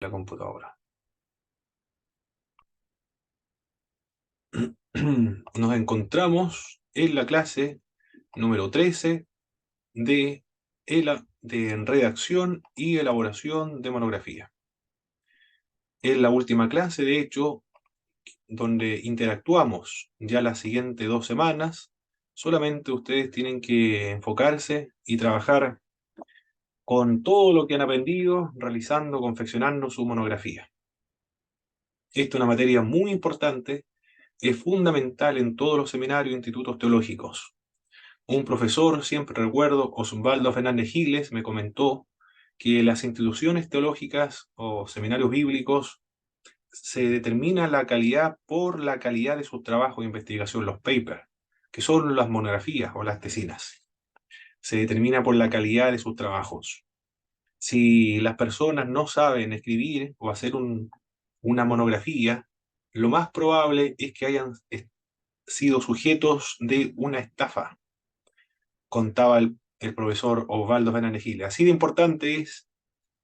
la computadora. Nos encontramos en la clase número 13 de redacción y elaboración de monografía. Es la última clase, de hecho, donde interactuamos ya las siguientes 2 semanas. Solamente ustedes tienen que enfocarse y trabajar con todo lo que han aprendido, realizando, confeccionando su monografía. Esta es una materia muy importante, es fundamental en todos los seminarios e institutos teológicos. Un profesor, siempre recuerdo, Osvaldo Fernández Giles, me comentó que las instituciones teológicas o seminarios bíblicos se determina la calidad por la calidad de sus trabajos de investigación, los papers, que son las monografías o las tesinas. Se determina por la calidad de sus trabajos. Si las personas no saben escribir o hacer una monografía, lo más probable es que hayan sido sujetos de una estafa, contaba el profesor Osvaldo Fernández Giles. Así de importante es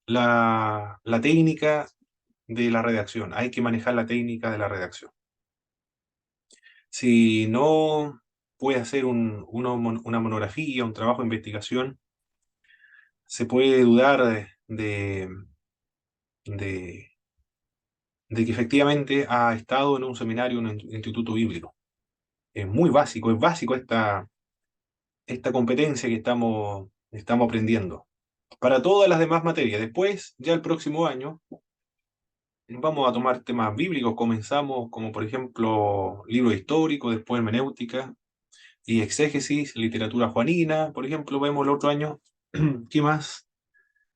la técnica de la redacción. Hay que manejar la técnica de la redacción. Si no puede hacer una monografía, un trabajo de investigación, se puede dudar de, de que efectivamente ha estado en un seminario, en un instituto bíblico. Es básico esta competencia que estamos aprendiendo. Para todas las demás materias. Después, ya el próximo año, vamos a tomar temas bíblicos. Comenzamos como, por ejemplo, libro histórico, después hermenéutica y exégesis, literatura juanina, por ejemplo, vemos el otro año. ¿Qué más?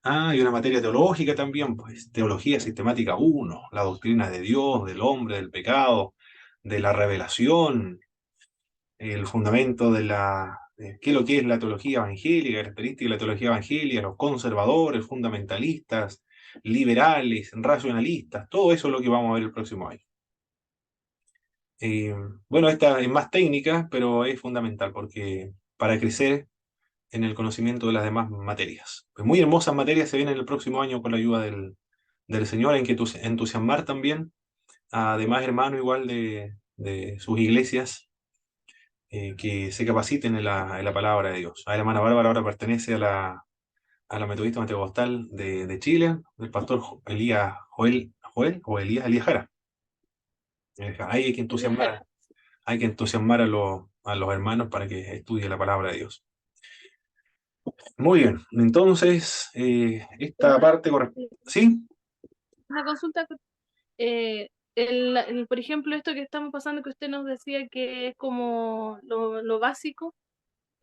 Ah, y una materia teológica también, pues teología sistemática uno, la doctrina de Dios, del hombre, del pecado, de la revelación, el fundamento qué es lo que es la teología evangélica, características de la teología evangélica, los conservadores, fundamentalistas, liberales, racionalistas, todo eso es lo que vamos a ver el próximo año. Eh, bueno, esta es más técnica, pero es fundamental porque para crecer en el conocimiento de las demás materias. Pues muy hermosas materias se vienen el próximo año con la ayuda del Señor, en que entusiasmar también a demás hermanos igual de sus iglesias que se capaciten en la palabra de Dios. La hermana Bárbara ahora pertenece a la Metodista Pentecostal de Chile, del pastor Elías Joel o Elías Jara. Ahí Elías Jara. hay que entusiasmar a los hermanos para que estudien la palabra de Dios. Muy bien, entonces, esta Perdona, parte corresponde. ¿Sí? una consulta. Por ejemplo, esto que estamos pasando, que usted nos decía que es como lo básico,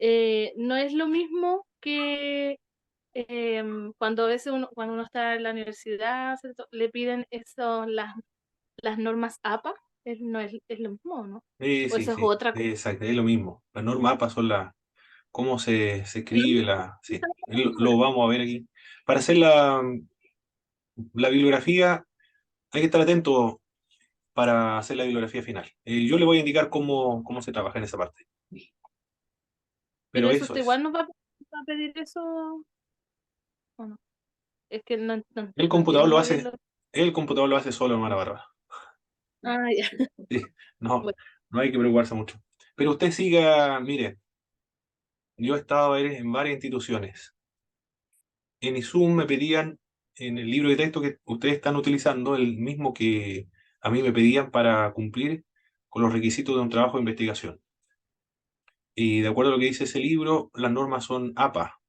no es lo mismo que cuando a veces cuando uno está en la universidad, ¿cierto? Le piden eso, las normas APA, no es lo mismo, ¿no? O Sí, eso es sí, otra cosa. exacto, es lo mismo. Las normas APA son cómo se Es lo escribe mismo sí, lo vamos a ver aquí. Para hacer la bibliografía hay que estar atento para hacer la bibliografía final. Yo le voy a indicar cómo se trabaja en esa parte, pero pero eso eso usted es. igual nos va a pedir eso, ¿o no? Es que El no computador entiendo lo muy bien hace, el computador lo hace solo, hermana Bárbara. Ah, ya. Sí, no, Bueno, no hay que preocuparse mucho. Pero usted siga, mire, yo he estado en varias instituciones. En ISUM me pedían, en el libro de texto que ustedes están utilizando, el mismo que a mí me pedían para cumplir con los requisitos de un trabajo de investigación. Y de acuerdo a lo que dice ese libro, las normas son APA.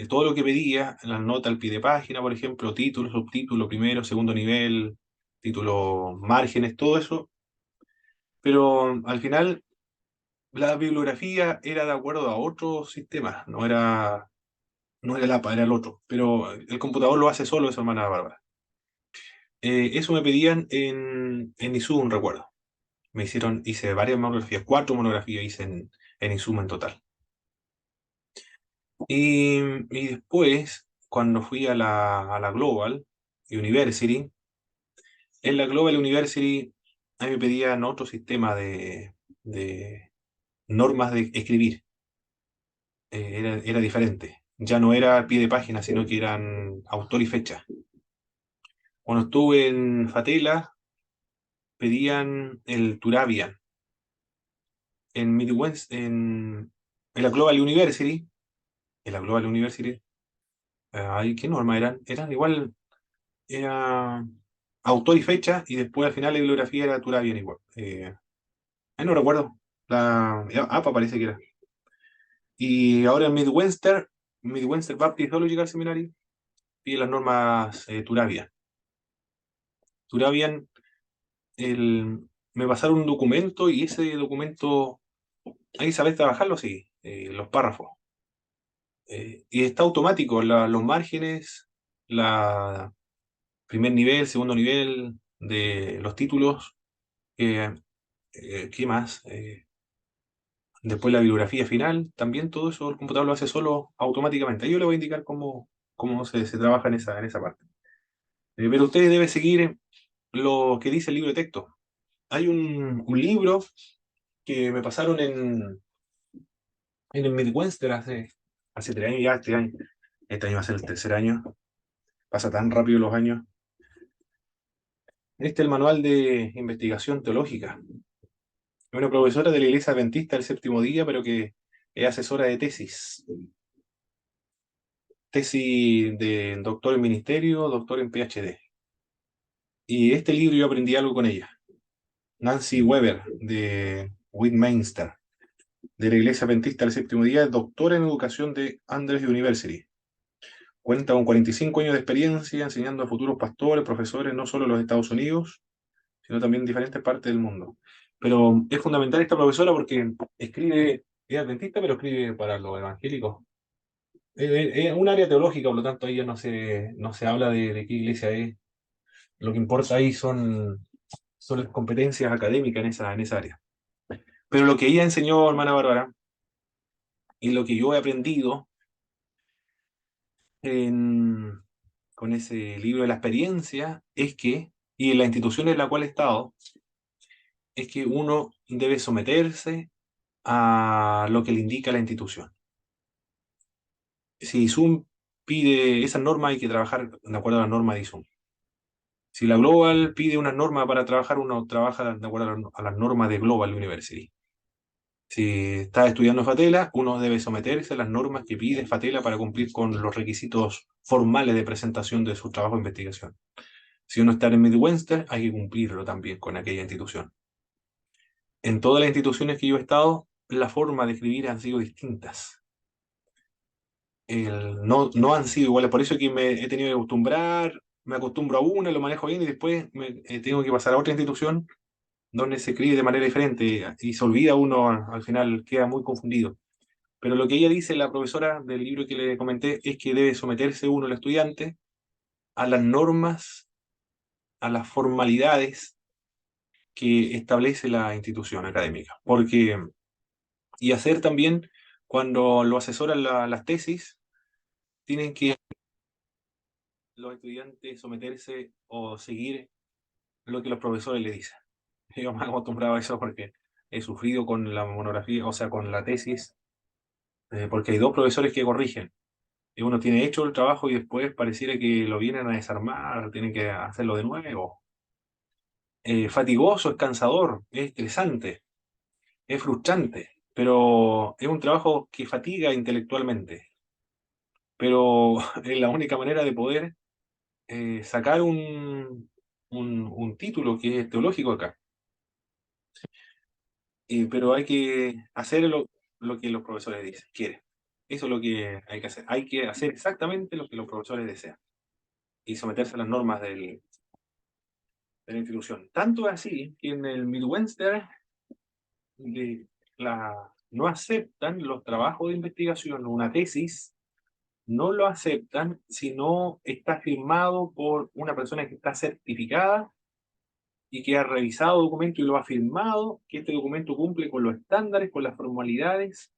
Todo lo que pedía, las notas al pie de página, por ejemplo, título, subtítulo, primero, segundo nivel, título, márgenes, todo eso. Pero al final la bibliografía era de acuerdo a otro sistema, no era el APA, era el otro. Pero el computador lo hace solo, eso, hermana Bárbara. Eso me pedían en ISUM, recuerdo. Hice varias monografías, 4 monografías hice en ISUM en total. Y después, cuando fui a la Global University, en la Global University a mí me pedían otro sistema de normas de escribir. Era diferente. Ya no era a pie de página, sino que eran autor y fecha. Cuando estuve en Fatela, pedían el Turabian. En Midwest, en la Global University, ay, ¿qué norma eran? Eran igual, era autor y fecha, y después al final la bibliografía era Turabian igual. Ahí no recuerdo. La APA parece que era. Y ahora en Midwestern Baptist Theological Seminary, pide las normas Turabian. Turabian, me pasaron un documento y ese documento, hay que saber trabajarlo, sí, los párrafos. Y está automático, los márgenes, la primer nivel, segundo nivel de los títulos, eh, ¿qué más? Después la bibliografía final, también todo eso el computador lo hace solo automáticamente. Yo le voy a indicar cómo se trabaja en esa parte. Pero usted debe seguir lo que dice el libro de texto. Hay un libro que me pasaron en el Midwestern hace 3 años ya, este año va a ser el tercer año, pasa tan rápido los años. Este es el manual de investigación teológica. Es una profesora de la Iglesia Adventista del Séptimo Día, pero que es asesora de tesis de doctor en ministerio, doctor en PhD. Y este libro yo aprendí algo con ella. Nancy Weber, de Westminster, de la Iglesia Adventista del Séptimo Día, es doctora en educación de Andrews University. Cuenta con 45 años de experiencia enseñando a futuros pastores, profesores, no solo en los Estados Unidos, sino también en diferentes partes del mundo. Pero es fundamental esta profesora porque es adventista, pero escribe para los evangélicos. Es un área teológica, por lo tanto, ahí ya no se habla de qué iglesia es. Lo que importa ahí son las competencias académicas en esa área. Pero lo que ella enseñó, hermana Bárbara, y lo que yo he aprendido en- con ese libro de la experiencia, y en la institución en la cual he estado, es que uno debe someterse a lo que le indica la institución. Si Zoom pide esas normas, hay que trabajar de acuerdo a las normas de Zoom. Si la Global pide una norma para trabajar, uno trabaja de acuerdo a las normas de Global University. Si está estudiando Fatela, uno debe someterse a las normas que pide Fatela para cumplir con los requisitos formales de presentación de su trabajo de investigación. Si uno está en Midwestern, hay que cumplirlo también con aquella institución. En todas las instituciones que yo he estado, la forma de escribir han sido distintas. No han sido iguales, por eso es que me he tenido que acostumbrar, me acostumbro a una, lo manejo bien y después tengo que pasar a otra institución donde se escribe de manera diferente y se olvida uno, al final queda muy confundido. Pero lo que ella dice, la profesora del libro que le comenté, es que debe someterse uno, el estudiante, a las normas, a las formalidades que establece la institución académica. Y hacer también, cuando lo asesoran las tesis, tienen que los estudiantes someterse o seguir lo que los profesores le dicen. Yo me he acostumbrado a eso porque he sufrido con la monografía, o sea, con la tesis, porque hay dos profesores que corrigen. Y uno tiene hecho el trabajo y después pareciera que lo vienen a desarmar, tienen que hacerlo de nuevo. Fatigoso, es cansador, es estresante, es frustrante, pero es un trabajo que fatiga intelectualmente. Pero es la única manera de poder sacar un título que es teológico acá. Pero hay que hacer lo que los profesores dicen, quieren. Eso es lo que hay que hacer. Hay que hacer exactamente lo que los profesores desean y someterse a las normas de la institución. Tanto es así que en el Midwestern no aceptan los trabajos de investigación, una tesis, no lo aceptan si no está firmado por una persona que está certificada y que ha revisado documento y lo ha firmado, que este documento cumple con los estándares, con las formalidades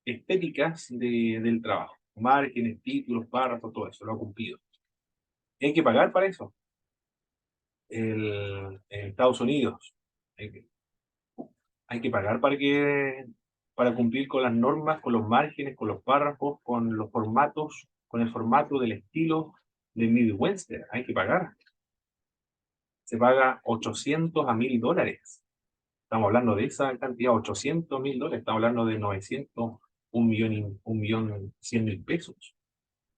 estéticas del trabajo. Márgenes, títulos, párrafos, todo eso, lo ha cumplido. Y hay que pagar para eso. En Estados Unidos hay que pagar para cumplir con las normas, con los márgenes, con los párrafos, con los formatos, con el formato del estilo de Midwestern. Hay que pagar. se paga 800 a 1000 dólares. Estamos hablando de esa cantidad, 800.000 dólares. Estamos hablando de 900, 1.100.000 pesos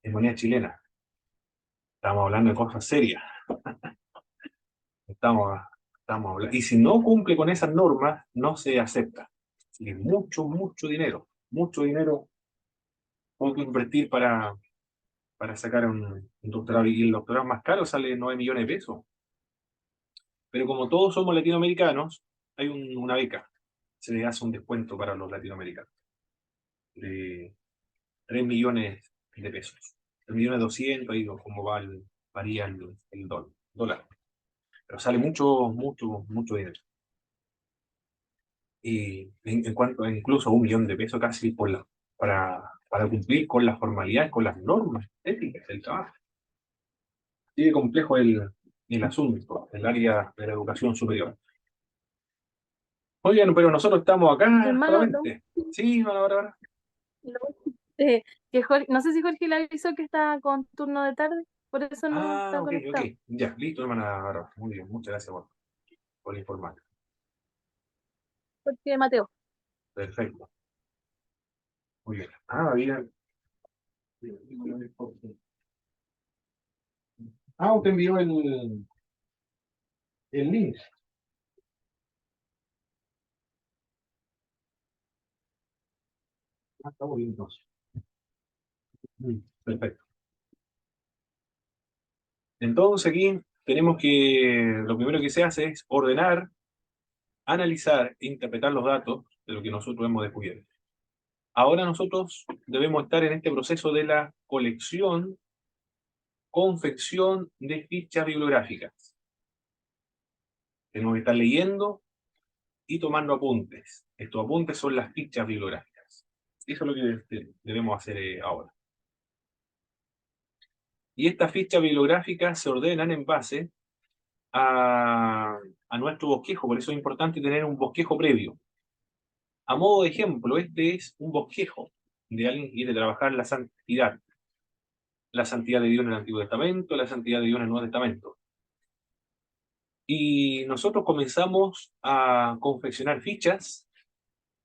en moneda chilena. Estamos hablando de cosas serias. Estamos, estamos hablando. Y si no cumple con esas normas, no se acepta. Así que mucho dinero hay que invertir para sacar un doctorado. Y el doctorado más caro sale 9 millones de pesos. Pero como todos somos latinoamericanos, hay una beca. Se le hace un descuento para los latinoamericanos de 3 millones de pesos. 3 millones 200, ahí como varía el dólar. Pero sale mucho dinero. Y en cuanto a incluso 1 millón de pesos casi para cumplir con las formalidades, con las normas éticas del trabajo. Así complejo el asunto, el área de la educación superior. Oigan, pero nosotros estamos acá Hermano, solamente. Sí, ahora. lo- que no sé si Jorge le avisó que está con turno de tarde, por eso no Ah, está ok. conectado. Ya, listo, hermana Bárbara. Muy bien, muchas gracias por informar. Porque Mateo, Perfecto. Muy bien. Ah, bien. Ah, usted envió el link. Ah, está muy bien, entonces. Perfecto. Entonces aquí tenemos que, lo primero que se hace es ordenar, analizar e interpretar los datos de lo que nosotros hemos descubierto. Ahora nosotros debemos estar en este proceso de la colección, confección de fichas bibliográficas. Tenemos que estar leyendo y tomando apuntes. Estos apuntes son las fichas bibliográficas. Eso es lo que debemos hacer ahora. Y estas fichas bibliográficas se ordenan en base a nuestro bosquejo. Por eso es importante tener un bosquejo previo. A modo de ejemplo, este es un bosquejo de alguien que quiere trabajar la santidad de Dios en el Antiguo Testamento, la santidad de Dios en el Nuevo Testamento. Y nosotros comenzamos a confeccionar fichas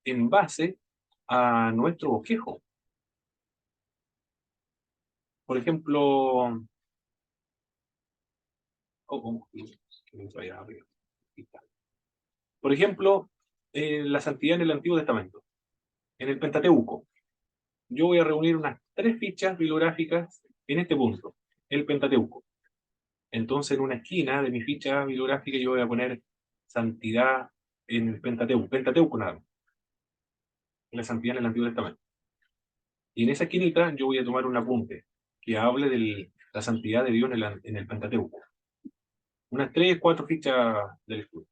en base a nuestro bosquejo. Por ejemplo, que me vaya arriba. Aquí está. Por ejemplo, la santidad en el Antiguo Testamento, en el Pentateuco. Yo voy a reunir unas 3 fichas bibliográficas en este punto, el Pentateuco. Entonces, en una esquina de mi ficha bibliográfica yo voy a poner santidad en el Pentateuco nada más, la santidad en el Antiguo Testamento. Y en esa esquinita yo voy a tomar un apunte que hable de la santidad de Dios en el Pentateuco. Unas 3, 4 fichas del estudio.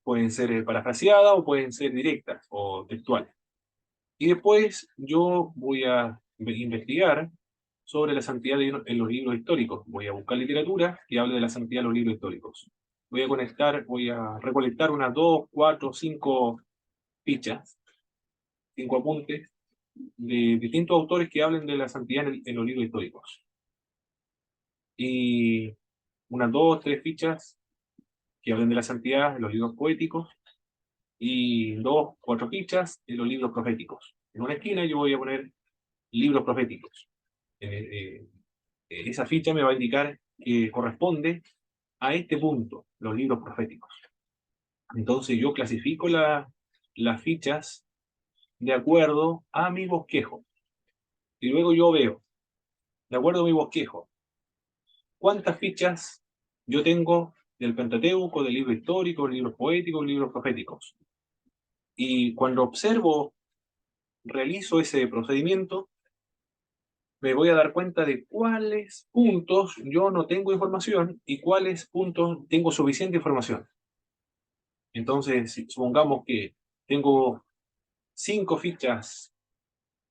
Pueden ser parafraseadas o pueden ser directas o textuales. Y después yo voy a investigar sobre la santidad de Dios en los libros históricos. Voy a buscar literatura que hable de la santidad de los libros históricos. Voy a recolectar unas 2, 4, 5 fichas, 5 apuntes de distintos autores que hablen de la santidad en los libros históricos. Y unas 2, 3 fichas que hablen de la santidad en los libros poéticos y 2, 4 fichas en los libros proféticos. En una esquina yo voy a poner libros proféticos. Esa ficha me va a indicar que corresponde a este punto, los libros proféticos. Entonces yo clasifico las fichas de acuerdo a mi bosquejo. Y luego yo veo, de acuerdo a mi bosquejo, cuántas fichas yo tengo del Pentateuco, del libro histórico, libros poéticos, libros proféticos. Y cuando observo, realizo ese procedimiento, me voy a dar cuenta de cuáles puntos yo no tengo información y cuáles puntos tengo suficiente información. Entonces, si supongamos que tengo 5 fichas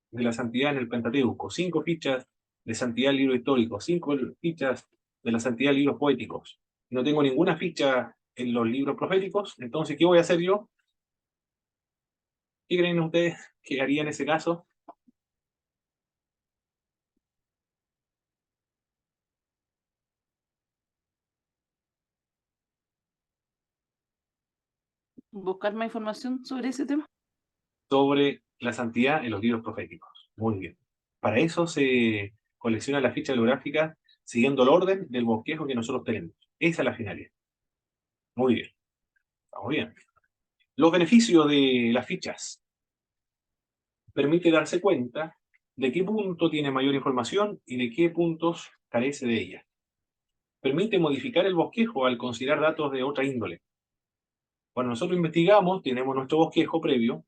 de la santidad en el Pentateuco, 5 fichas de santidad en libros históricos, 5 fichas de la santidad en libros poéticos, y no tengo ninguna ficha en los libros proféticos, entonces, ¿qué voy a hacer yo? ¿Qué creen ustedes que haría en ese caso? buscar más información sobre ese tema. Sobre la santidad en los libros proféticos. Muy bien. Para eso se colecciona la ficha bibliográfica siguiendo el orden del bosquejo que nosotros tenemos. Esa es la finalidad. Muy bien. Estamos bien. Los beneficios de las fichas. Permite darse cuenta de qué punto tiene mayor información y de qué puntos carece de ella. Permite modificar el bosquejo al considerar datos de otra índole. Cuando nosotros investigamos, tenemos nuestro bosquejo previo,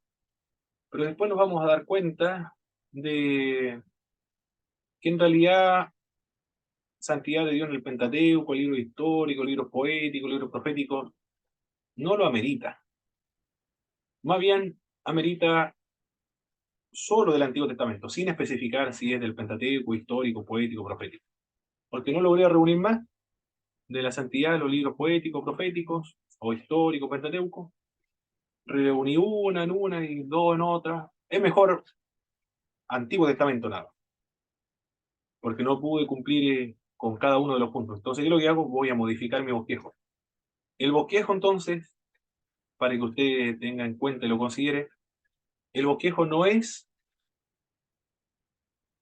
pero después nos vamos a dar cuenta de que en realidad santidad de Dios en el Pentateuco, libros históricos, libros poéticos, libros proféticos, no lo amerita. Más bien, amerita solo del Antiguo Testamento, sin especificar si es del Pentateuco, histórico, poético, profético. Porque no logré reunir más de la santidad de los libros poéticos, proféticos, o históricos, Pentateuco. Reuní una en una y dos en otra. Es mejor Antiguo Testamento nada, porque no pude cumplir con cada uno de los puntos. Entonces, ¿qué es lo que hago? Voy a modificar mi bosquejo. El bosquejo, entonces, para que usted tenga en cuenta y lo considere, el bosquejo no es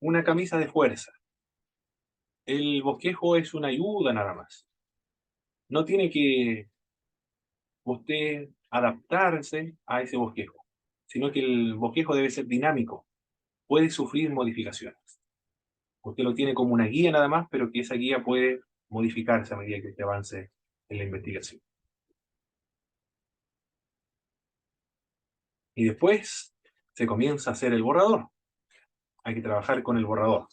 una camisa de fuerza. El bosquejo es una ayuda nada más. No tiene que usted adaptarse a ese bosquejo, sino que el bosquejo debe ser dinámico, puede sufrir modificaciones. Usted lo tiene como una guía nada más, pero que esa guía puede modificarse a medida que usted avance en la investigación. Y después se comienza a hacer el borrador. Hay que trabajar con el borrador.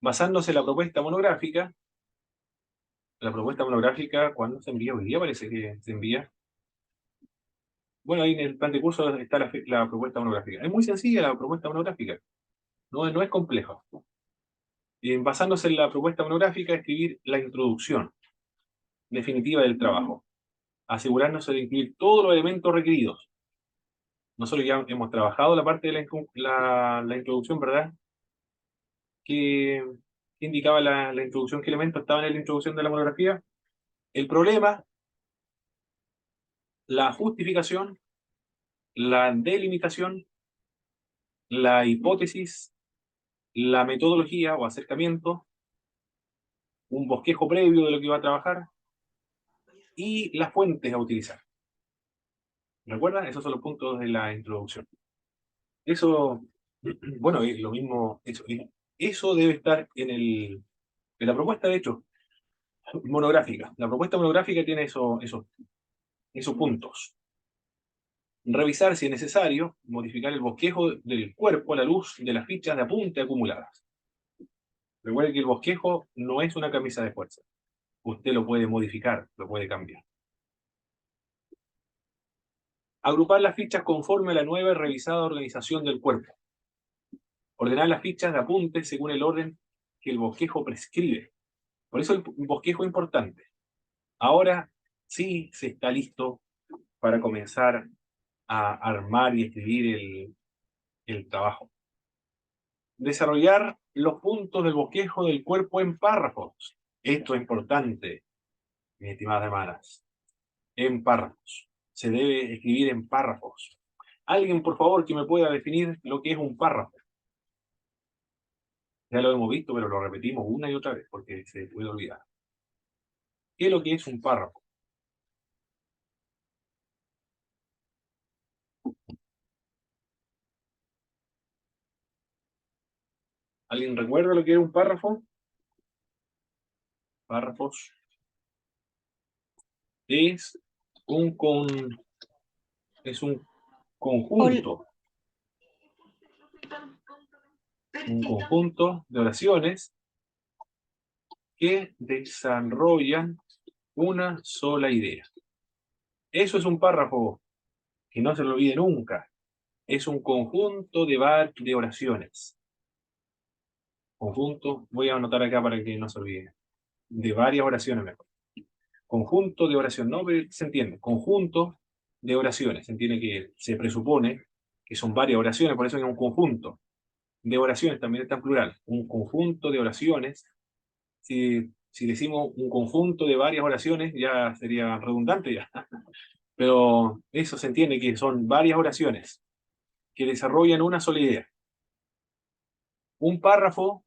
Basándose en la propuesta monográfica, ¿cuándo se envía? Hoy día parece que se envía. Bueno, ahí en el plan de curso está la propuesta monográfica. Es muy sencilla la propuesta monográfica, no es compleja. Y basándose en la propuesta monográfica, escribir la introducción definitiva del trabajo, asegurándose de incluir todos los elementos requeridos. Nosotros ya hemos trabajado la parte de la introducción, ¿verdad? Que indicaba la introducción, qué elementos estaban en la introducción de la monografía. El problema, la justificación, la delimitación, la hipótesis, la metodología o acercamiento, un bosquejo previo de lo que va a trabajar y las fuentes a utilizar. ¿Recuerdan? Esos son los puntos de la introducción. Eso, bueno, es lo mismo, eso debe estar en la propuesta, de hecho, monográfica. La propuesta monográfica tiene esos puntos. Revisar si es necesario, modificar el bosquejo del cuerpo a la luz de las fichas de apunte acumuladas. Recuerde que el bosquejo no es una camisa de fuerza. Usted lo puede modificar, lo puede cambiar. Agrupar las fichas conforme a la nueva y revisada organización del cuerpo. Ordenar las fichas de apunte según el orden que el bosquejo prescribe. Por eso el bosquejo es importante. Ahora sí se está listo para comenzar a armar y escribir el trabajo. Desarrollar los puntos del bosquejo del cuerpo en párrafos. Esto es importante, mis estimadas hermanas. En párrafos. Se debe escribir en párrafos. Alguien, por favor, que me pueda definir lo que es un párrafo. Ya lo hemos visto, pero lo repetimos una y otra vez porque se puede olvidar. ¿Qué es lo que es un párrafo? ¿Alguien recuerda lo que es un párrafo? Párrafos. Es un conjunto. Un conjunto de oraciones que desarrollan una sola idea. Eso es un párrafo, que no se lo olvide nunca. Es un conjunto de oraciones. Conjunto, voy a anotar acá para que no se olvide. De varias oraciones mejor. Conjunto de oración, no, pero se entiende. Conjunto de oraciones. Se entiende que se presupone que son varias oraciones, por eso es un conjunto de oraciones, también está en plural. Un conjunto de oraciones. Si decimos un conjunto de varias oraciones, ya sería redundante ya. Pero eso se entiende que son varias oraciones que desarrollan una sola idea. Un párrafo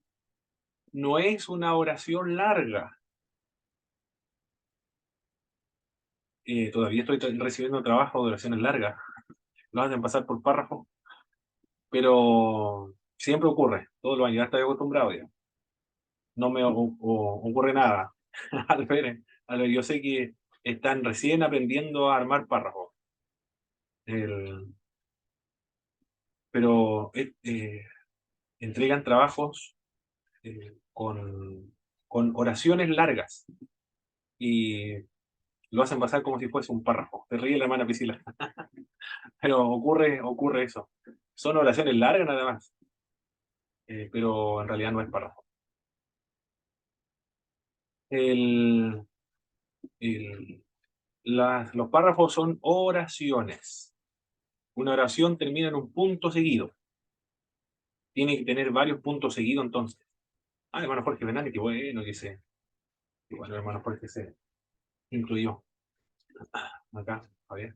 no es una oración larga. Todavía estoy recibiendo trabajo de oraciones largas. Lo hacen pasar por párrafo, pero siempre ocurre. Todos los años ya estoy acostumbrado ya. No me ocurre nada. Al ver, yo sé que están recién aprendiendo a armar párrafos. El- pero entregan trabajos con oraciones largas y lo hacen pasar como si fuese un párrafo. Te ríe la hermana Priscila. Pero ocurre eso. Son oraciones largas nada más, pero en realidad no es párrafo. El, el- los párrafos son oraciones. Una oración termina en un punto seguido. Tiene que tener varios puntos seguidos entonces. Ah, hermano Jorge Fernández, qué bueno que se. Qué bueno, hermano Jorge se incluyó. Acá, a ver,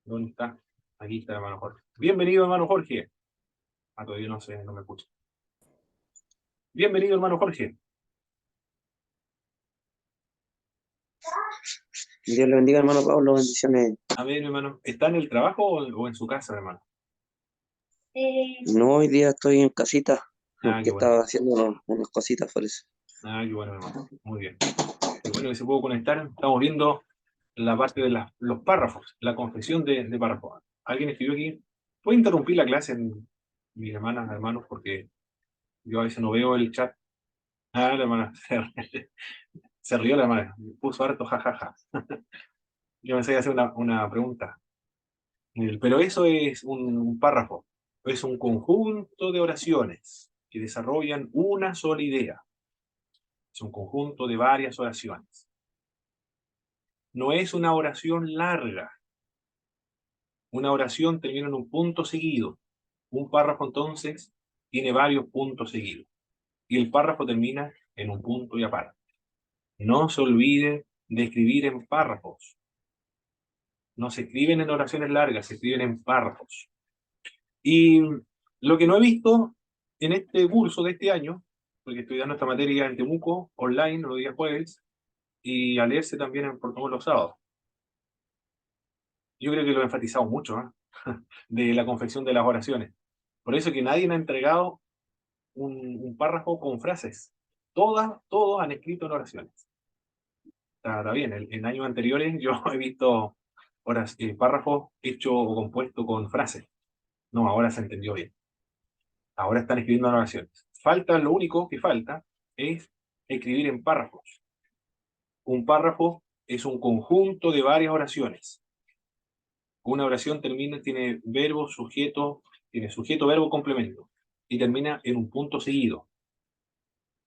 ¿dónde está? Aquí está, hermano Jorge. Bienvenido, hermano Jorge. Ah, todavía no sé, no me escucha. Bienvenido, hermano Jorge. Dios le bendiga, hermano Pablo, bendiciones. A ver, hermano, ¿está en el trabajo o en su casa, hermano? No, hoy día estoy en casita, Ah, porque qué bueno. estaba haciendo unas cositas por eso. Ah, qué bueno, hermano. Muy bien. Qué bueno que se pudo conectar. Estamos viendo la parte de los párrafos, la confesión de párrafos. ¿Alguien escribió aquí? ¿Puedo interrumpir la clase, mis hermanas, hermanos? Porque yo a veces no veo el chat. Ah, la hermana, se rió la hermana, puso harto jajaja. Yo pensé que hacer una pregunta. Pero eso es un párrafo, es un conjunto de oraciones que desarrollan una sola idea. Es un conjunto de varias oraciones. No es una oración larga. Una oración termina en un punto seguido. Un párrafo entonces tiene varios puntos seguidos. Y el párrafo termina en un punto y aparte. No se olvide de escribir en párrafos. No se escriben en oraciones largas, se escriben en párrafos. Y lo que no he visto en este curso de este año, porque estoy dando esta materia en Temuco, online, los días jueves, y a leerse también en Portugal los sábados. Yo creo que lo he enfatizado mucho, ¿eh? De la confección de las oraciones. Por eso que nadie me ha entregado un párrafo con frases. Todos han escrito en oraciones. Está bien, en años anteriores yo he visto párrafos hechos o compuestos con frases. No, ahora se entendió bien. Ahora están escribiendo en oraciones. Lo único que falta es escribir en párrafos. Un párrafo es un conjunto de varias oraciones. Una oración tiene verbo, sujeto, tiene sujeto, verbo, complemento, y termina en un punto seguido.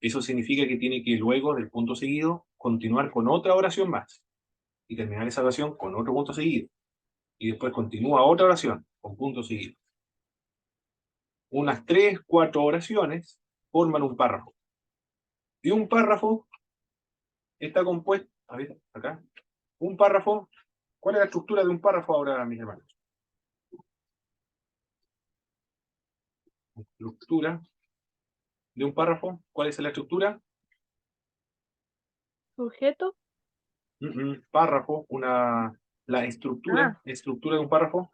Eso significa que tiene que luego del punto seguido continuar con otra oración más y terminar esa oración con otro punto seguido. Y después continúa otra oración con punto seguido. Unas 3, 4 oraciones forman un párrafo. Y un párrafo está compuesto, a ver, acá, un párrafo. ¿Cuál es la estructura de un párrafo ahora, mis hermanos? Estructura de un párrafo. ¿Cuál es la estructura? Sujeto. Párrafo, la Ah, estructura de un párrafo.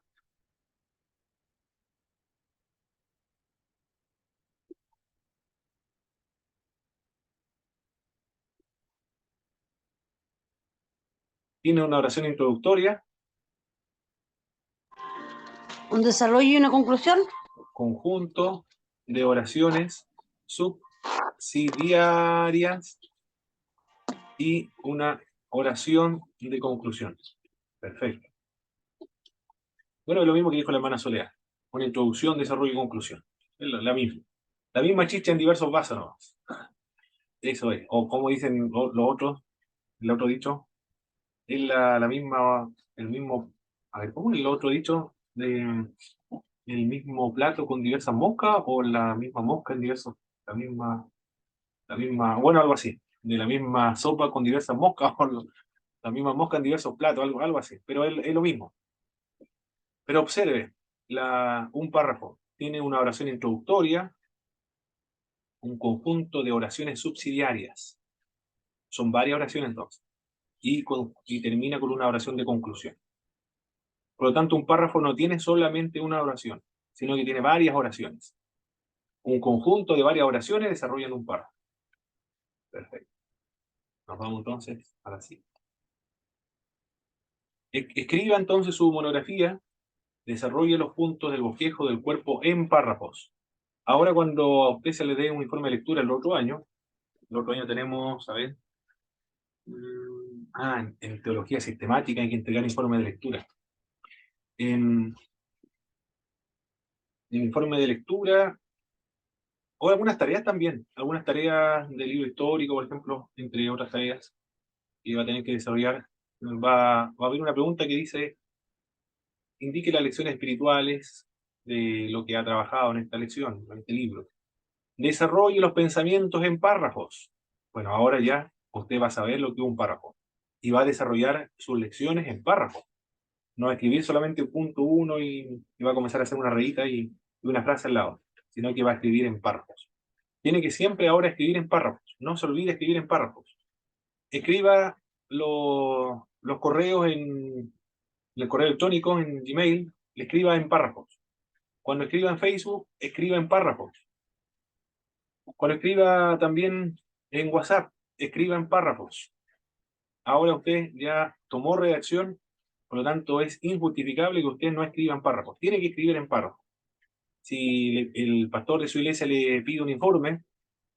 Tiene una oración introductoria, Un desarrollo y una conclusión. conjunto de oraciones subsidiarias y una oración de conclusión. Perfecto. Bueno, es lo mismo que dijo la hermana Soledad. Una introducción, desarrollo y conclusión. Es la misma. La misma chicha en diversos vasos nomás. Eso es. O como dicen los otros, el otro dicho, es la misma, el mismo, a ver, ¿cómo es el otro dicho? El mismo plato con diversas moscas o la misma mosca en diversos, la misma, bueno, algo así, de la misma sopa con diversas moscas, o algo, La misma mosca en diversos platos, algo así, pero es lo mismo. Pero observe, un párrafo tiene una oración introductoria, un conjunto de oraciones subsidiarias. Son varias oraciones entonces. Y termina con una oración de conclusión. Por lo tanto, un párrafo no tiene solamente una oración, sino que tiene varias oraciones. Un conjunto de varias oraciones desarrollan un párrafo. Perfecto. Nos vamos entonces a la siguiente. Escriba entonces su monografía, desarrolle los puntos del bosquejo del cuerpo en párrafos. Ahora cuando a usted se le dé un informe de lectura el otro año tenemos, a ver, en teología sistemática hay que entregar informe de lectura. En informe de lectura, o algunas tareas también, algunas tareas de libro histórico, por ejemplo, entre otras tareas que va a tener que desarrollar. Va a haber una pregunta que dice, indique las lecciones espirituales de lo que ha trabajado en esta lección, en este libro. Desarrolle los pensamientos en párrafos. Bueno, ahora ya usted va a saber lo que es un párrafo y va a desarrollar sus lecciones en párrafos. No va a escribir solamente el punto 1 y va a comenzar a hacer una rayita y una frase al lado, sino que va a escribir en párrafos. Tiene que siempre ahora escribir en párrafos. No se olvide escribir en párrafos. Escriba los correos en el correo electrónico, en Gmail, le escriba en párrafos. Cuando escriba en Facebook, escriba en párrafos. Cuando escriba también en WhatsApp, escriba en párrafos. Ahora usted ya tomó redacción, por lo tanto es injustificable que usted no escriba en párrafos. Tiene que escribir en párrafos. Si el pastor de su iglesia le pide un informe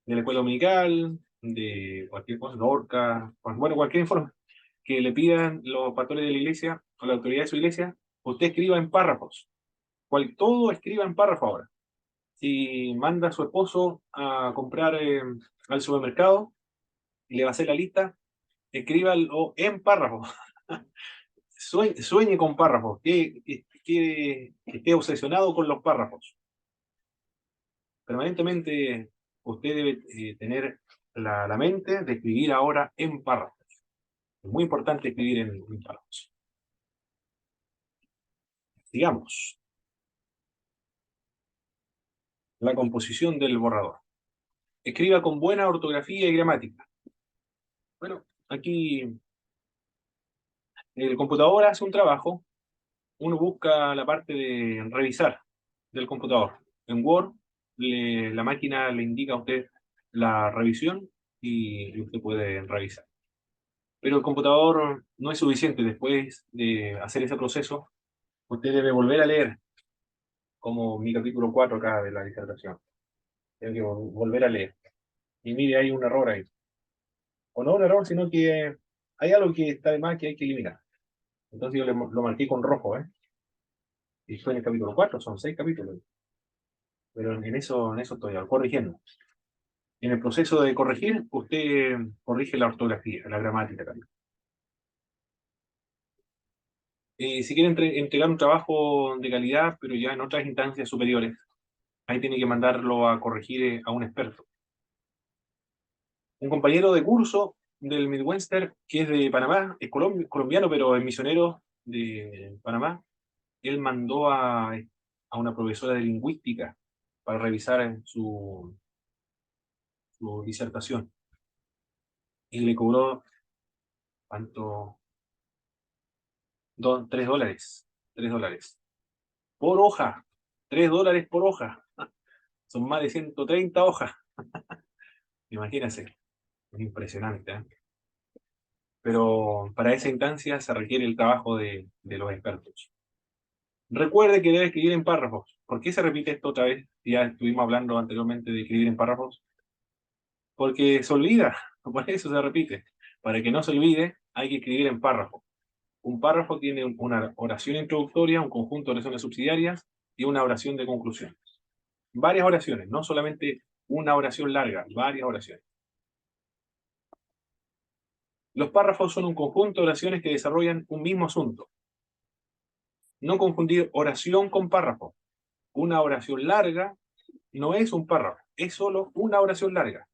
de la escuela dominical, de cualquier cosa, Lorca, bueno, cualquier informe que le pidan los pastores de la iglesia o la autoridad de su iglesia, usted escriba en párrafos. Todo escriba en párrafo ahora. Si manda a su esposo a comprar al supermercado y le va a hacer la lista, escríbalo en párrafos. Sueñe con párrafos, que esté obsesionado con los párrafos. Permanentemente usted debe tener la mente de escribir ahora en párrafos. Es muy importante escribir en párrafos. Sigamos. La composición del borrador. Escriba con buena ortografía y gramática. Bueno, aquí el computador hace un trabajo. Uno busca la parte de revisar del computador. En Word, la máquina le indica a usted la revisión y usted puede revisar. Pero el computador no es suficiente. Después de hacer ese proceso, usted debe volver a leer, como mi capítulo 4 acá de la disertación. Tiene que volver a leer. Y mire, hay un error ahí. O no un error, sino que hay algo que está de más que hay que eliminar. Entonces yo lo marqué con rojo, ¿eh? Y fue en el capítulo 4, son 6 capítulos. Pero en eso estoy corrigiendo. En el proceso de corregir, usted corrige la ortografía, la gramática también. Si quiere entregar un trabajo de calidad, pero ya en otras instancias superiores, ahí tiene que mandarlo a corregir a un experto. Un compañero de curso del Midwestern, que es de Panamá, es colombiano, pero es misionero de Panamá, él mandó a una profesora de lingüística para revisar su disertación. Y le cobró, ¿cuánto? $3. $3. Por hoja. $3 por hoja. Son más de 130 hojas. Imagínense. Es impresionante, ¿eh? Pero para esa instancia se requiere el trabajo de los expertos. Recuerde que debe escribir en párrafos. ¿Por qué se repite esto otra vez? Ya estuvimos hablando anteriormente de escribir en párrafos. Porque se olvida. Por eso se repite. Para que no se olvide, hay que escribir en párrafos. Un párrafo tiene una oración introductoria, un conjunto de oraciones subsidiarias y una oración de conclusión. Varias oraciones, no solamente una oración larga, varias oraciones. Los párrafos son un conjunto de oraciones que desarrollan un mismo asunto. No confundir oración con párrafo. Una oración larga no es un párrafo, es solo una oración larga.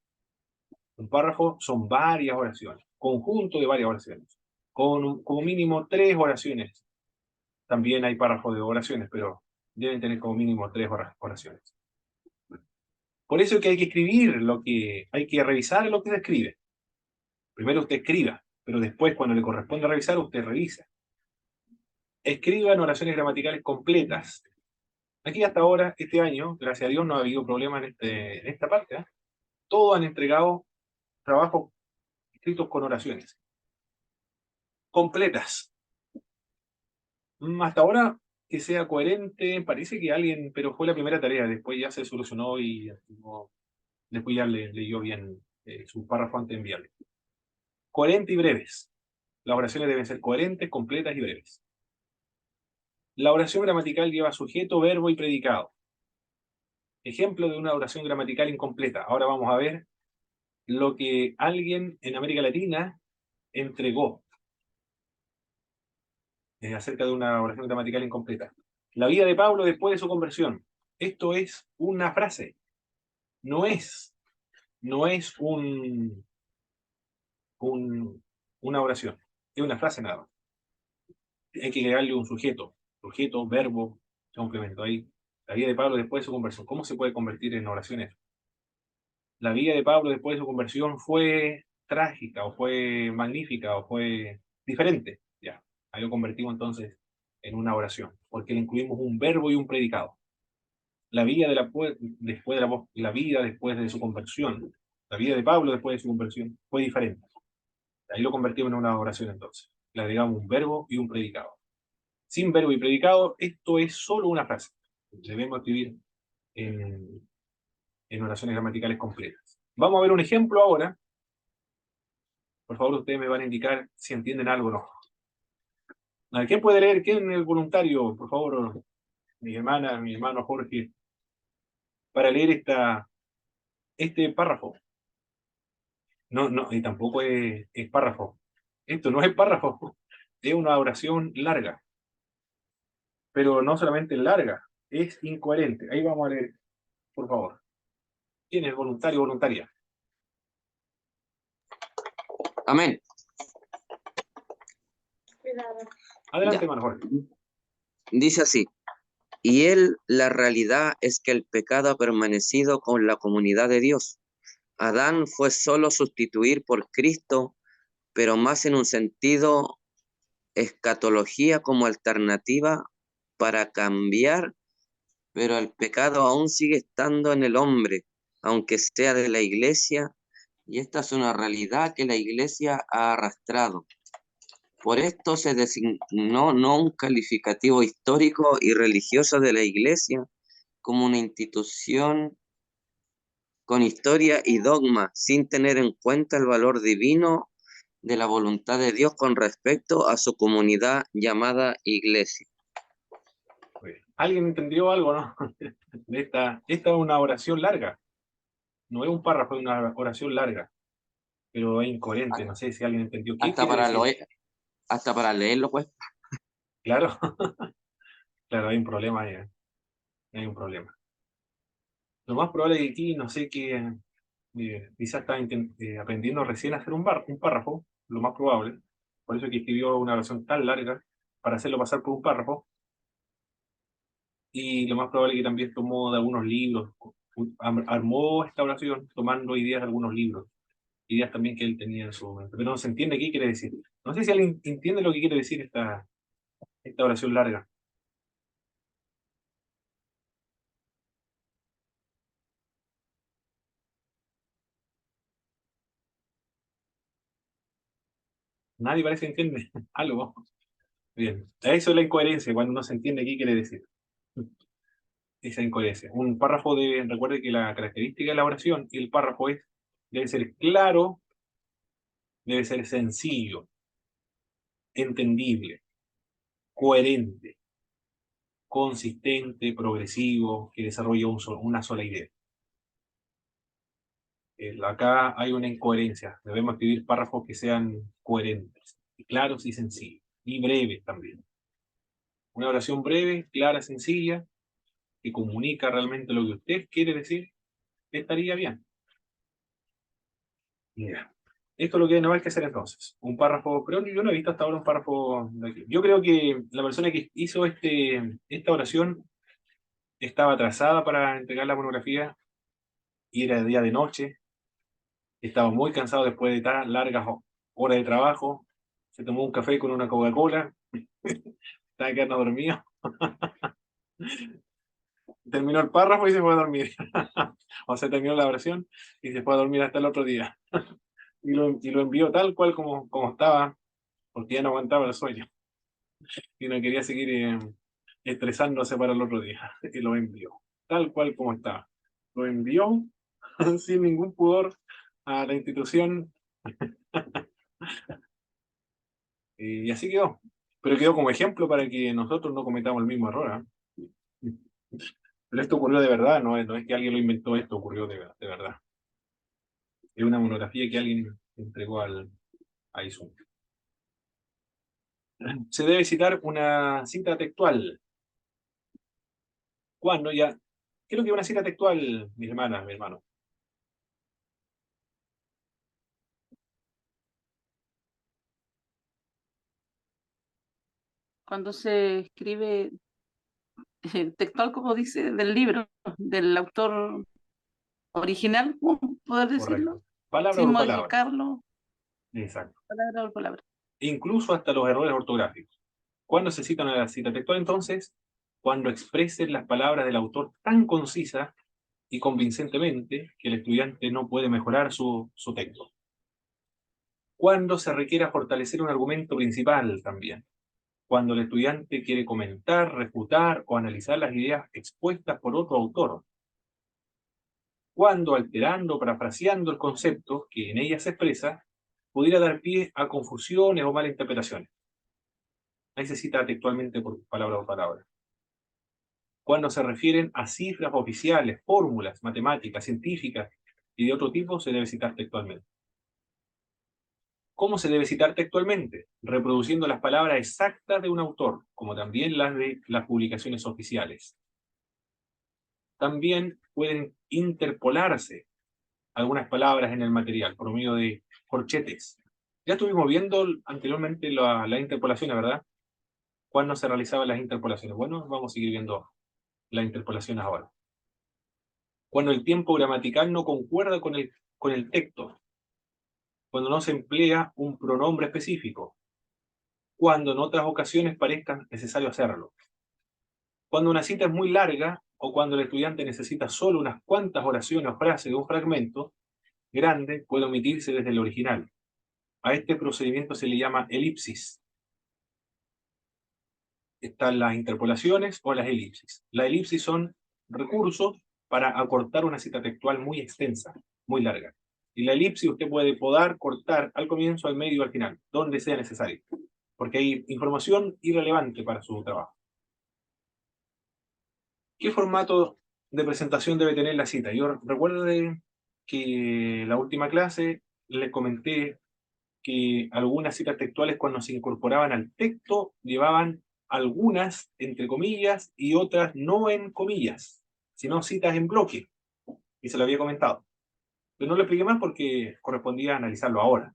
Un párrafo son varias oraciones, conjunto de varias oraciones. como mínimo 3 oraciones. También hay párrafos de oraciones, pero deben tener como mínimo 3 oraciones. Por eso es que hay que escribir hay que revisar lo que se escribe. Primero usted escriba, pero después cuando le corresponde revisar, usted revisa. Escriban oraciones gramaticales completas. Aquí hasta ahora, este año, gracias a Dios, no ha habido problema en esta parte, ¿eh? Todos han entregado trabajos escritos con oraciones completas. Hasta ahora, que sea coherente, parece que alguien, pero fue la primera tarea, después ya se solucionó y después ya leyó bien su párrafo antes de enviarle. Coherente y breves. Las oraciones deben ser coherentes, completas y breves. La oración gramatical lleva sujeto, verbo y predicado. Ejemplo de una oración gramatical incompleta. Ahora vamos a ver lo que alguien en América Latina entregó acerca de una oración gramatical incompleta. La vida de Pablo después de su conversión. Esto es una frase. No es una oración. Es una frase nada más. Hay que agregarle un sujeto, verbo, complemento ahí. La vida de Pablo después de su conversión. ¿Cómo se puede convertir en oraciones? La vida de Pablo después de su conversión fue trágica, o fue magnífica, o fue diferente. Ya, ahí lo convertimos entonces en una oración, porque le incluimos un verbo y un predicado. La vida la vida después de su conversión, la vida de Pablo después de su conversión fue diferente. Ahí lo convertimos en una oración entonces. Le agregamos un verbo y un predicado. Sin verbo y predicado, esto es solo una frase. Debemos escribir en oraciones gramaticales completas. Vamos a ver un ejemplo ahora. Por favor, ustedes me van a indicar si entienden algo o no. A ver, ¿quién puede leer? ¿Quién es el voluntario? Por favor, mi hermana, mi hermano Jorge, para leer este párrafo. No, no, y tampoco es párrafo. Esto no es párrafo, es una oración larga. Pero no solamente larga, es incoherente. Ahí vamos a leer, por favor. ¿Quién es voluntario o voluntaria? Amén. Adelante, Ya. hermano Jorge. Dice así. Y la realidad es que el pecado ha permanecido con la comunidad de Dios. Adán fue solo sustituir por Cristo, pero más en un sentido escatología como alternativa para cambiar, pero el pecado aún sigue estando en el hombre, aunque sea de la iglesia, y esta es una realidad que la iglesia ha arrastrado. Por esto se designó no un calificativo histórico y religioso de la iglesia como una institución con historia y dogma, sin tener en cuenta el valor divino de la voluntad de Dios con respecto a su comunidad llamada iglesia. ¿Alguien entendió algo, no? Esta es una oración larga. No es un párrafo, es una oración larga. Pero es incoherente. No sé si alguien entendió qué Hasta quiere para, decir. hasta para leerlo, pues. Claro, claro, hay un problema ahí. Hay un problema. Lo más probable es que aquí, no sé qué, quizás está aprendiendo recién a hacer un párrafo, lo más probable. Por eso es que escribió una oración tan larga, para hacerlo pasar por un párrafo. Y lo más probable es que también tomó de algunos libros, armó esta oración tomando ideas de algunos libros, ideas también que él tenía en su momento. Pero no se entiende qué quiere decir. No sé si alguien entiende lo que quiere decir esta oración larga. Nadie parece que entiende algo. Bien, eso es la incoherencia, cuando no se entiende qué quiere decir. Esa incoherencia. Un párrafo recuerde que la característica de la oración y el párrafo debe ser claro, debe ser sencillo, entendible, coherente, consistente, progresivo, que desarrolla una sola idea. Acá hay una incoherencia. Debemos escribir párrafos que sean coherentes, claros y sencillos, y breves también. Una oración breve, clara, sencilla, que comunica realmente lo que usted quiere decir, estaría bien. Mira. Esto es lo que no hay que hacer entonces. Un párrafo, pero yo no he visto hasta ahora un párrafo de aquí. Yo creo que la persona que hizo esta oración estaba atrasada para entregar la monografía y era día de noche. Estaba muy cansado después de tan largas horas de trabajo. Se tomó un café con una Coca-Cola. Estaba quedando dormido. Terminó el párrafo y se fue a dormir. O sea, terminó la oración y se fue a dormir hasta el otro día. Y lo envió tal cual como estaba, porque ya no aguantaba el sueño. Y no quería seguir estresándose para el otro día. Y lo envió, tal cual como estaba. Lo envió sin ningún pudor a la institución y así quedó. Pero quedó como ejemplo para que nosotros no cometamos el mismo error. ¿Ah? Pero esto ocurrió de verdad, no es que alguien lo inventó, esto ocurrió de verdad. Es una monografía que alguien entregó a ISUM. Se debe citar una cita textual. ¿Cuándo ya? ¿Qué es lo que es una cita textual, mis hermanas, mi hermano? Cuando se escribe textual, como dice, del libro, del autor original, ¿cómo poder decirlo? Correcto. Palabra Sin por palabra. modificarlo, Exacto. palabra por palabra. Incluso hasta los errores ortográficos. ¿Cuándo se cita una cita textual entonces? Cuando expresen las palabras del autor tan concisa y convincentemente que el estudiante no puede mejorar su texto. Cuando se requiera fortalecer un argumento principal también. Cuando el estudiante quiere comentar, refutar o analizar las ideas expuestas por otro autor. Cuando, alterando o parafraseando el concepto que en ella se expresa, pudiera dar pie a confusiones o malinterpretaciones. Ahí se cita textualmente por palabra. Cuando se refieren a cifras oficiales, fórmulas, matemáticas, científicas y de otro tipo, se debe citar textualmente. ¿Cómo se debe citar textualmente? Reproduciendo las palabras exactas de un autor, como también las de las publicaciones oficiales. También pueden interpolarse algunas palabras en el material por medio de corchetes. Ya estuvimos viendo anteriormente las interpolaciones, ¿verdad? ¿Cuándo se realizaban las interpolaciones? Bueno, vamos a seguir viendo las interpolaciones ahora. Cuando el tiempo gramatical no concuerda con el texto, cuando no se emplea un pronombre específico, cuando en otras ocasiones parezca necesario hacerlo, cuando una cita es muy larga o cuando el estudiante necesita solo unas cuantas oraciones o frases de un fragmento grande, puede omitirse desde el original. A este procedimiento se le llama elipsis. Están las interpolaciones o las elipsis. Las elipsis son recursos para acortar una cita textual muy extensa, muy larga. Y la elipsis usted puede podar, cortar al comienzo, al medio y al final, donde sea necesario, porque hay información irrelevante para su trabajo. ¿Qué formato de presentación debe tener la cita? Yo recuerdo que la última clase les comenté que algunas citas textuales cuando se incorporaban al texto llevaban algunas entre comillas y otras no en comillas, sino citas en bloque, y se lo había comentado. Pero no lo expliqué más porque correspondía analizarlo ahora.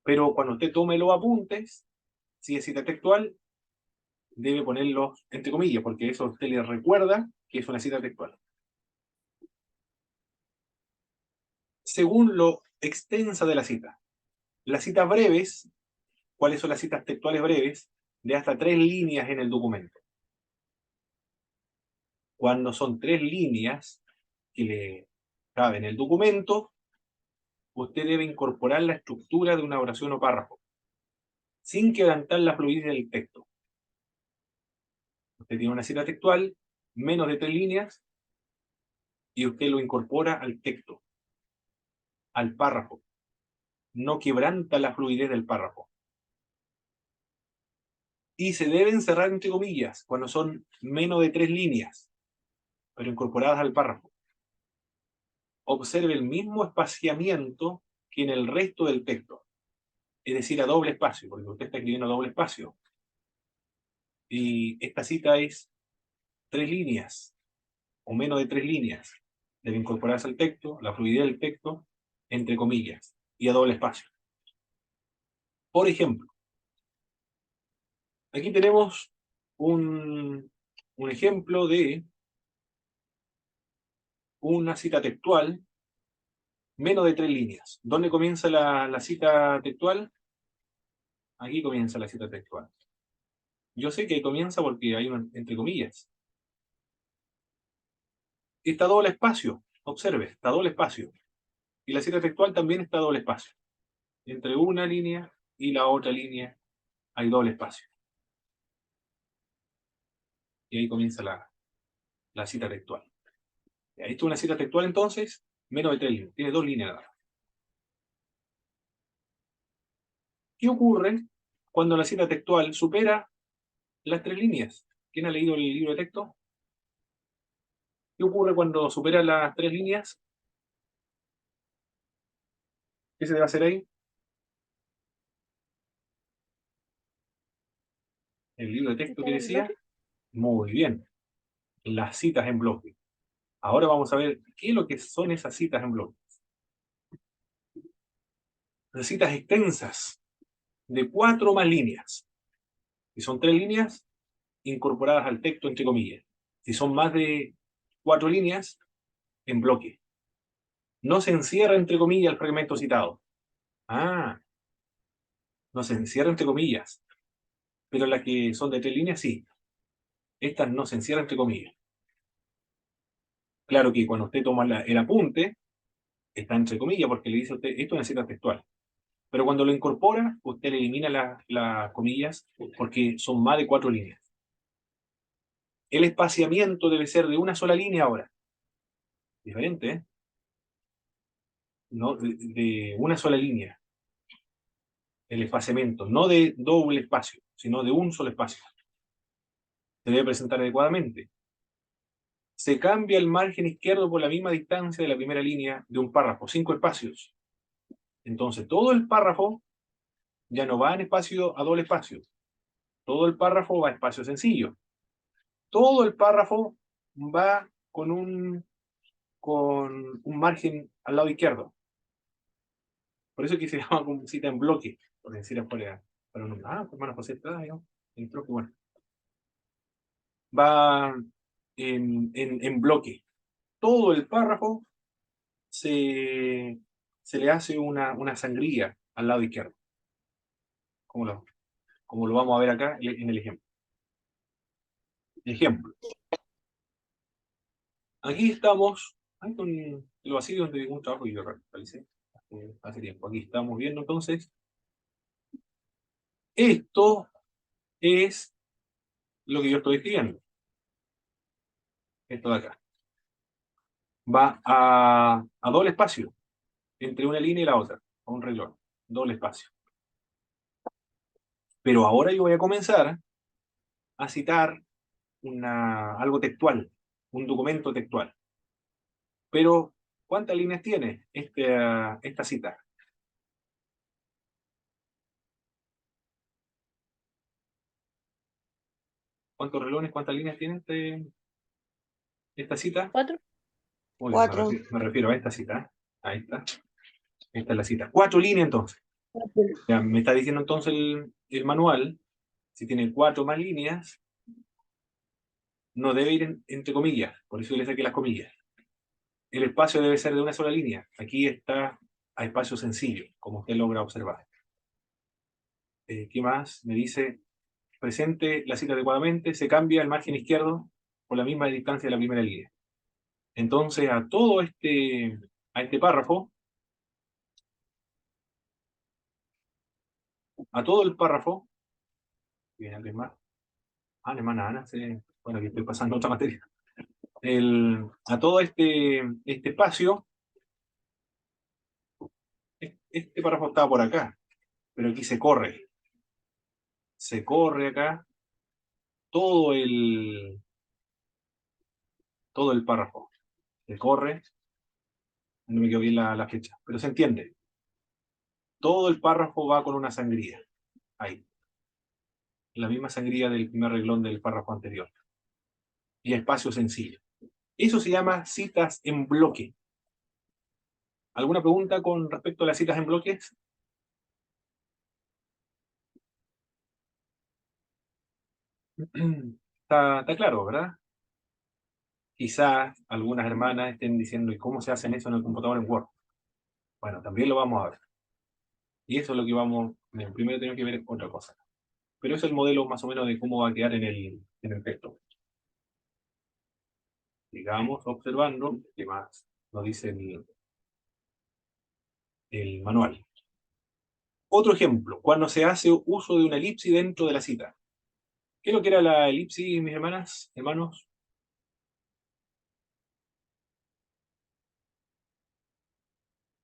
Pero cuando usted tome los apuntes, si es cita textual, debe ponerlos entre comillas, porque eso a usted le recuerda que es una cita textual. Según lo extensa de la cita. Las citas breves, ¿cuáles son las citas textuales breves? De hasta 3 líneas en el documento. Cuando son 3 líneas que le caben en el documento, usted debe incorporar la estructura de una oración o párrafo, sin quebrantar la fluidez del texto. Usted tiene una cita textual, menos de 3 líneas, y usted lo incorpora al texto, al párrafo. No quebranta la fluidez del párrafo. Y se deben cerrar entre comillas cuando son menos de 3 líneas, pero incorporadas al párrafo. Observe el mismo espaciamiento que en el resto del texto, es decir, a doble espacio, porque usted está escribiendo a doble espacio. Y esta cita es 3 líneas, o menos de 3 líneas. Debe incorporarse al texto, la fluidez del texto, entre comillas. y a doble espacio. Por ejemplo, aquí tenemos un ejemplo de una cita textual, menos de 3 líneas. ¿Dónde comienza la cita textual? Aquí comienza la cita textual. Yo sé que comienza porque hay un entre comillas. Está a doble espacio, observe, está a doble espacio. Y la cita textual también está a doble espacio. Entre una línea y la otra línea hay doble espacio. Y ahí comienza la cita textual. Esto es una cita textual entonces, menos de 3 líneas, tiene 2 líneas nada más. ¿Qué ocurre cuando la cita textual supera las 3 líneas? ¿Quién ha leído el libro de texto? ¿Qué ocurre cuando supera las 3 líneas? ¿Qué se debe hacer ahí? El libro de texto que decía, muy bien, las citas en bloque. Ahora vamos a ver qué es lo que son esas citas en bloque. Las citas extensas de 4 más líneas. Si son 3 líneas, incorporadas al texto entre comillas. Si son más de 4 líneas, en bloque. No se encierra entre comillas el fragmento citado. Ah, no se encierra entre comillas. Pero las que son de 3 líneas, sí. Estas no se encierran entre comillas. Claro que cuando usted toma el apunte, está entre comillas porque le dice a usted, esto es una cita textual. Pero cuando lo incorpora, usted le elimina las comillas porque son más de 4 líneas. El espaciamiento debe ser de una sola línea ahora. Diferente, ¿eh? No, de una sola línea. El espaciamiento, no de doble espacio, sino de un solo espacio. Se debe presentar adecuadamente. Se cambia el margen izquierdo por la misma distancia de la primera línea de un párrafo, 5 espacios. Entonces, todo el párrafo ya no va en espacio a doble espacio. Todo el párrafo va a espacio sencillo. Todo el párrafo va con un margen al lado izquierdo. Por eso es que se llama como cita en bloque. Por decir para un hermano José está, entró que bueno. Va en bloque. Todo el párrafo se le hace una sangría al lado izquierdo. Como lo vamos a ver acá en el ejemplo. Ejemplo. Aquí estamos, con el vacío donde un trabajo que yo realicé hace tiempo. Aquí estamos viendo entonces. Esto es lo que yo estoy escribiendo. Esto de acá. Va a doble espacio entre una línea y la otra, a un renglón. Doble espacio. Pero ahora yo voy a comenzar a citar algo textual, un documento textual. Pero, ¿cuántas líneas tiene esta cita? ¿Cuántos renglones, cuántas líneas tiene esta cita? 4. Muy bien, 4. me refiero a esta cita. Ahí está. Esta es la cita. 4 líneas entonces. Ya, me está diciendo entonces el manual, si tiene 4 más líneas, no debe ir entre comillas. Por eso le saqué las comillas. El espacio debe ser de una sola línea. Aquí está a espacio sencillo, como usted logra observar. ¿Qué más? Me dice, presente la cita adecuadamente, se cambia el margen izquierdo por la misma distancia de la primera línea. Entonces, a este párrafo, a todo el párrafo, ¿viene alguien más? La hermana Ana, bueno, aquí estoy pasando otra materia. A todo este espacio, este párrafo estaba por acá, pero aquí se corre. Se corre acá todo el párrafo. Se corre, no me quedó bien la flecha, pero se entiende. Todo el párrafo va con una sangría. Ahí. La misma sangría del primer reglón del párrafo anterior. Y espacio sencillo. Eso se llama citas en bloque. ¿Alguna pregunta con respecto a las citas en bloques? Está claro, ¿verdad? Quizás algunas hermanas estén diciendo, ¿y cómo se hacen eso en el computador en Word? Bueno, también lo vamos a ver. Y eso es lo que vamos, primero tenemos que ver otra cosa. Pero es el modelo más o menos de cómo va a quedar en el texto. Sigamos observando qué más nos dice el manual. Otro ejemplo, cuando se hace uso de una elipsis dentro de la cita. ¿Qué es lo que era la elipsis, mis hermanas, hermanos?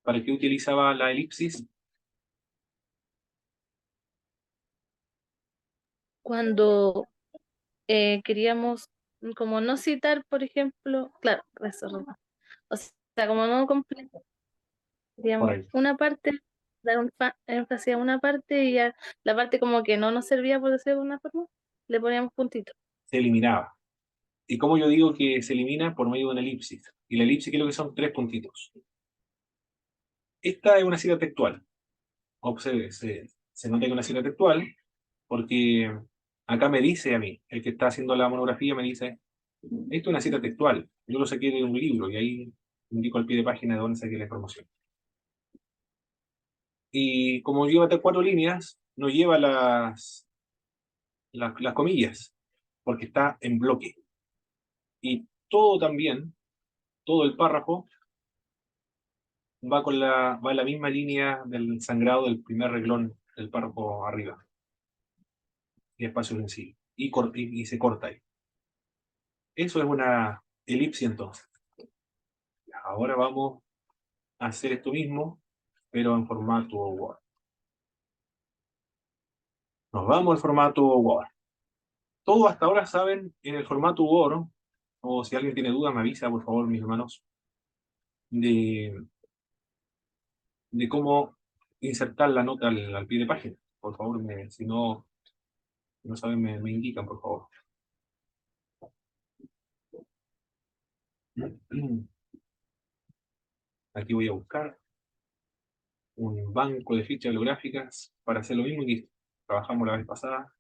¿Para qué utilizaba la elipsis? Cuando queríamos como no citar, por ejemplo, claro, eso, ¿no? O sea, como no completo, Por digamos, ahí. una parte, dar un énfasis a una parte y ya la parte como que no nos servía, por decirlo de alguna forma, le poníamos puntitos. Se eliminaba. ¿Y cómo yo digo que se elimina? Por medio de una elipsis. Y la elipsis creo que son 3 puntitos. Esta es una cita textual. Observe, se nota que es una cita textual porque acá me dice a mí, el que está haciendo la monografía me dice, esto es una cita textual. Yo lo saqué de un libro y ahí indico al pie de página de dónde saqué la información. Y como lleva 4 líneas, no lleva las comillas, porque está en bloque. Y todo también, todo el párrafo, va en la misma línea del sangrado del primer reglón del párrafo arriba. Y espacio sencillo. Y se corta ahí. Eso es una elipsis entonces. Ahora vamos a hacer esto mismo, pero en formato Word. Nos vamos al formato Word. Todo hasta ahora saben en el formato Word, o si alguien tiene duda me avisa, por favor, mis hermanos, de, de cómo insertar la nota al pie de página. Por favor, si no saben, me indican, por favor. Aquí voy a buscar un banco de fichas bibliográficas para hacer lo mismo que trabajamos la vez pasada.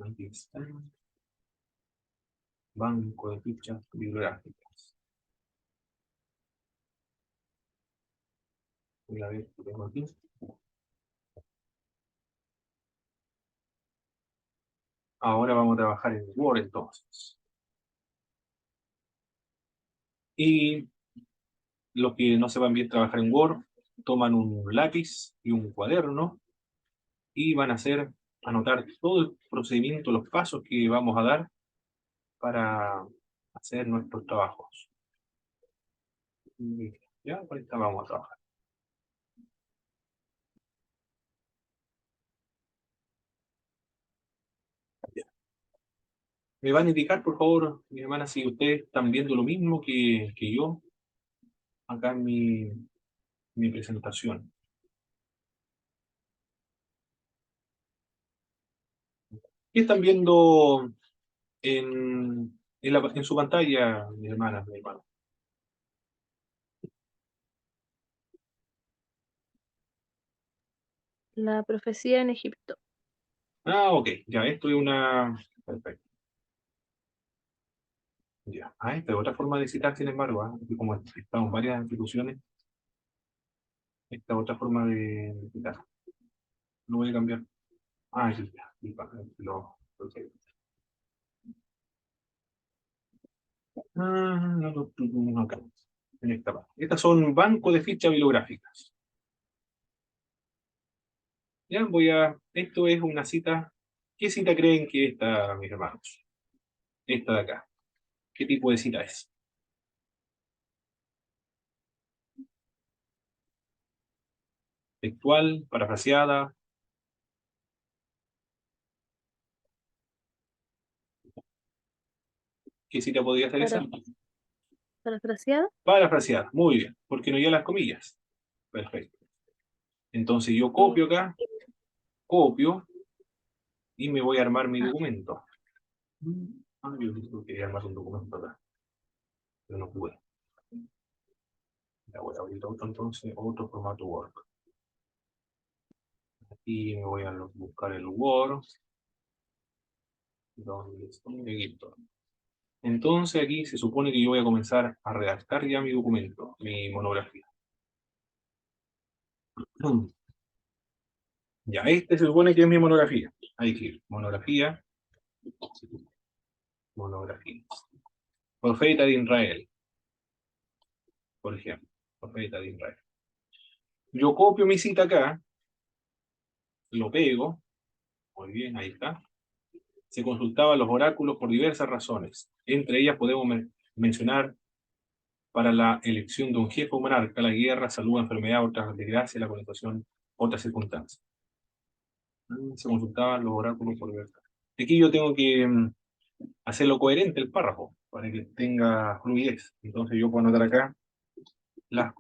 Aquí está. Banco de fichas bibliográficas. Voy a ver qué tengo aquí. Ahora vamos a trabajar en Word entonces. Y los que no sepan bien trabajar en Word, toman un lápiz y un cuaderno y van a anotar todo el procedimiento, los pasos que vamos a dar para hacer nuestros trabajos. Ya, ahorita vamos a trabajar. Ya. Me van a indicar, por favor, mi hermana, si ustedes están viendo lo mismo que yo acá en mi presentación. ¿Qué están viendo en su pantalla, mi hermana, mi hermano? La profecía en Egipto. Ah, ok, ya, esto es una... Perfecto. Ya. Ah, esta es otra forma de citar, sin embargo, y como estamos en varias instituciones, esta es otra forma de citar. Lo voy a cambiar. Ah, sí, ya. Ok. Acá, en esta parte. Estas son bancos de fichas bibliográficas. Ya, esto es una cita. ¿Qué cita creen que es esta, mis hermanos? Esta de acá. ¿Qué tipo de cita es? ¿Textual? ¿Parafraseada? ¿Qué cita podría ser esa? Para, parafraseada. Parafraseada. Muy bien. Porque no lleva las comillas. Perfecto. Entonces yo Y, copio acá, copio y me voy a armar mi ah, documento. Yo quería armar un documento acá, pero no pude. Ya voy a abrir otro entonces, otro formato Word. Aquí me voy a buscar el Word. ¿Dónde estoy? Aquí estoy. Entonces aquí se supone que yo voy a comenzar a redactar ya mi documento, mi monografía. Ya, este se supone que es mi monografía. Hay que ir. Monografía. Monografía. Profeta de Israel, por ejemplo. Profeta de Israel. Yo copio mi cita acá, lo pego. Muy bien, ahí está. Se consultaban los oráculos por diversas razones. Entre ellas podemos mencionar para la elección de un jefe o monarca, la guerra, salud, enfermedad, otras desgracias, la connotación, otras circunstancias. Se consultaban los oráculos por libertad. Aquí yo tengo que hacerlo coherente el párrafo para que tenga fluidez. Entonces yo puedo anotar acá las,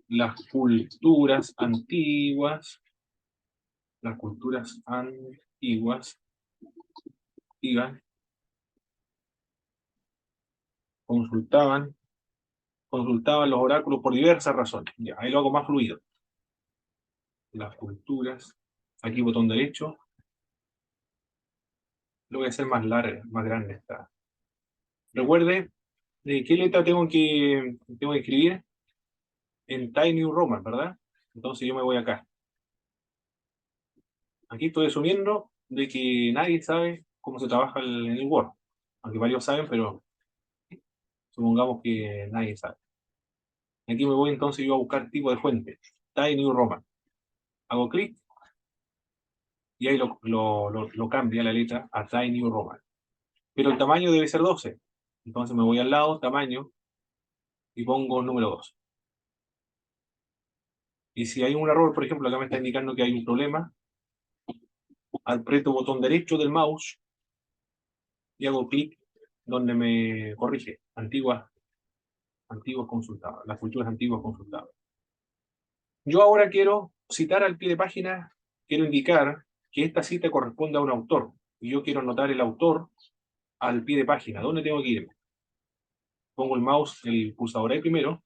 las culturas antiguas, las culturas antiguas, digan, consultaban los oráculos por diversas razones. Ya, ahí lo hago más fluido. Las culturas, aquí botón derecho, lo voy a hacer más largo, más grande esta. Recuerde de qué letra tengo que escribir en Tiny New Roman, ¿verdad? Entonces yo me voy acá. Aquí estoy asumiendo de que nadie sabe cómo se trabaja en el Word. Aunque varios saben, pero supongamos que nadie sabe. Aquí me voy entonces yo a buscar tipo de fuente. Tiny New Roman. Hago clic y ahí lo cambia la letra a Tiny New Roman. Pero el tamaño debe ser 12. Entonces me voy al lado, tamaño, y pongo número 12. Y si hay un error, por ejemplo, acá me está indicando que hay un problema, aprieto botón derecho del mouse y hago clic donde me corrige. Antiguos consultados, las culturas antiguas consultadas. Yo ahora quiero citar al pie de página, quiero indicar que esta cita corresponde a un autor. Y yo quiero anotar el autor al pie de página. ¿Dónde tengo que irme? Pongo el mouse, el pulsador ahí primero,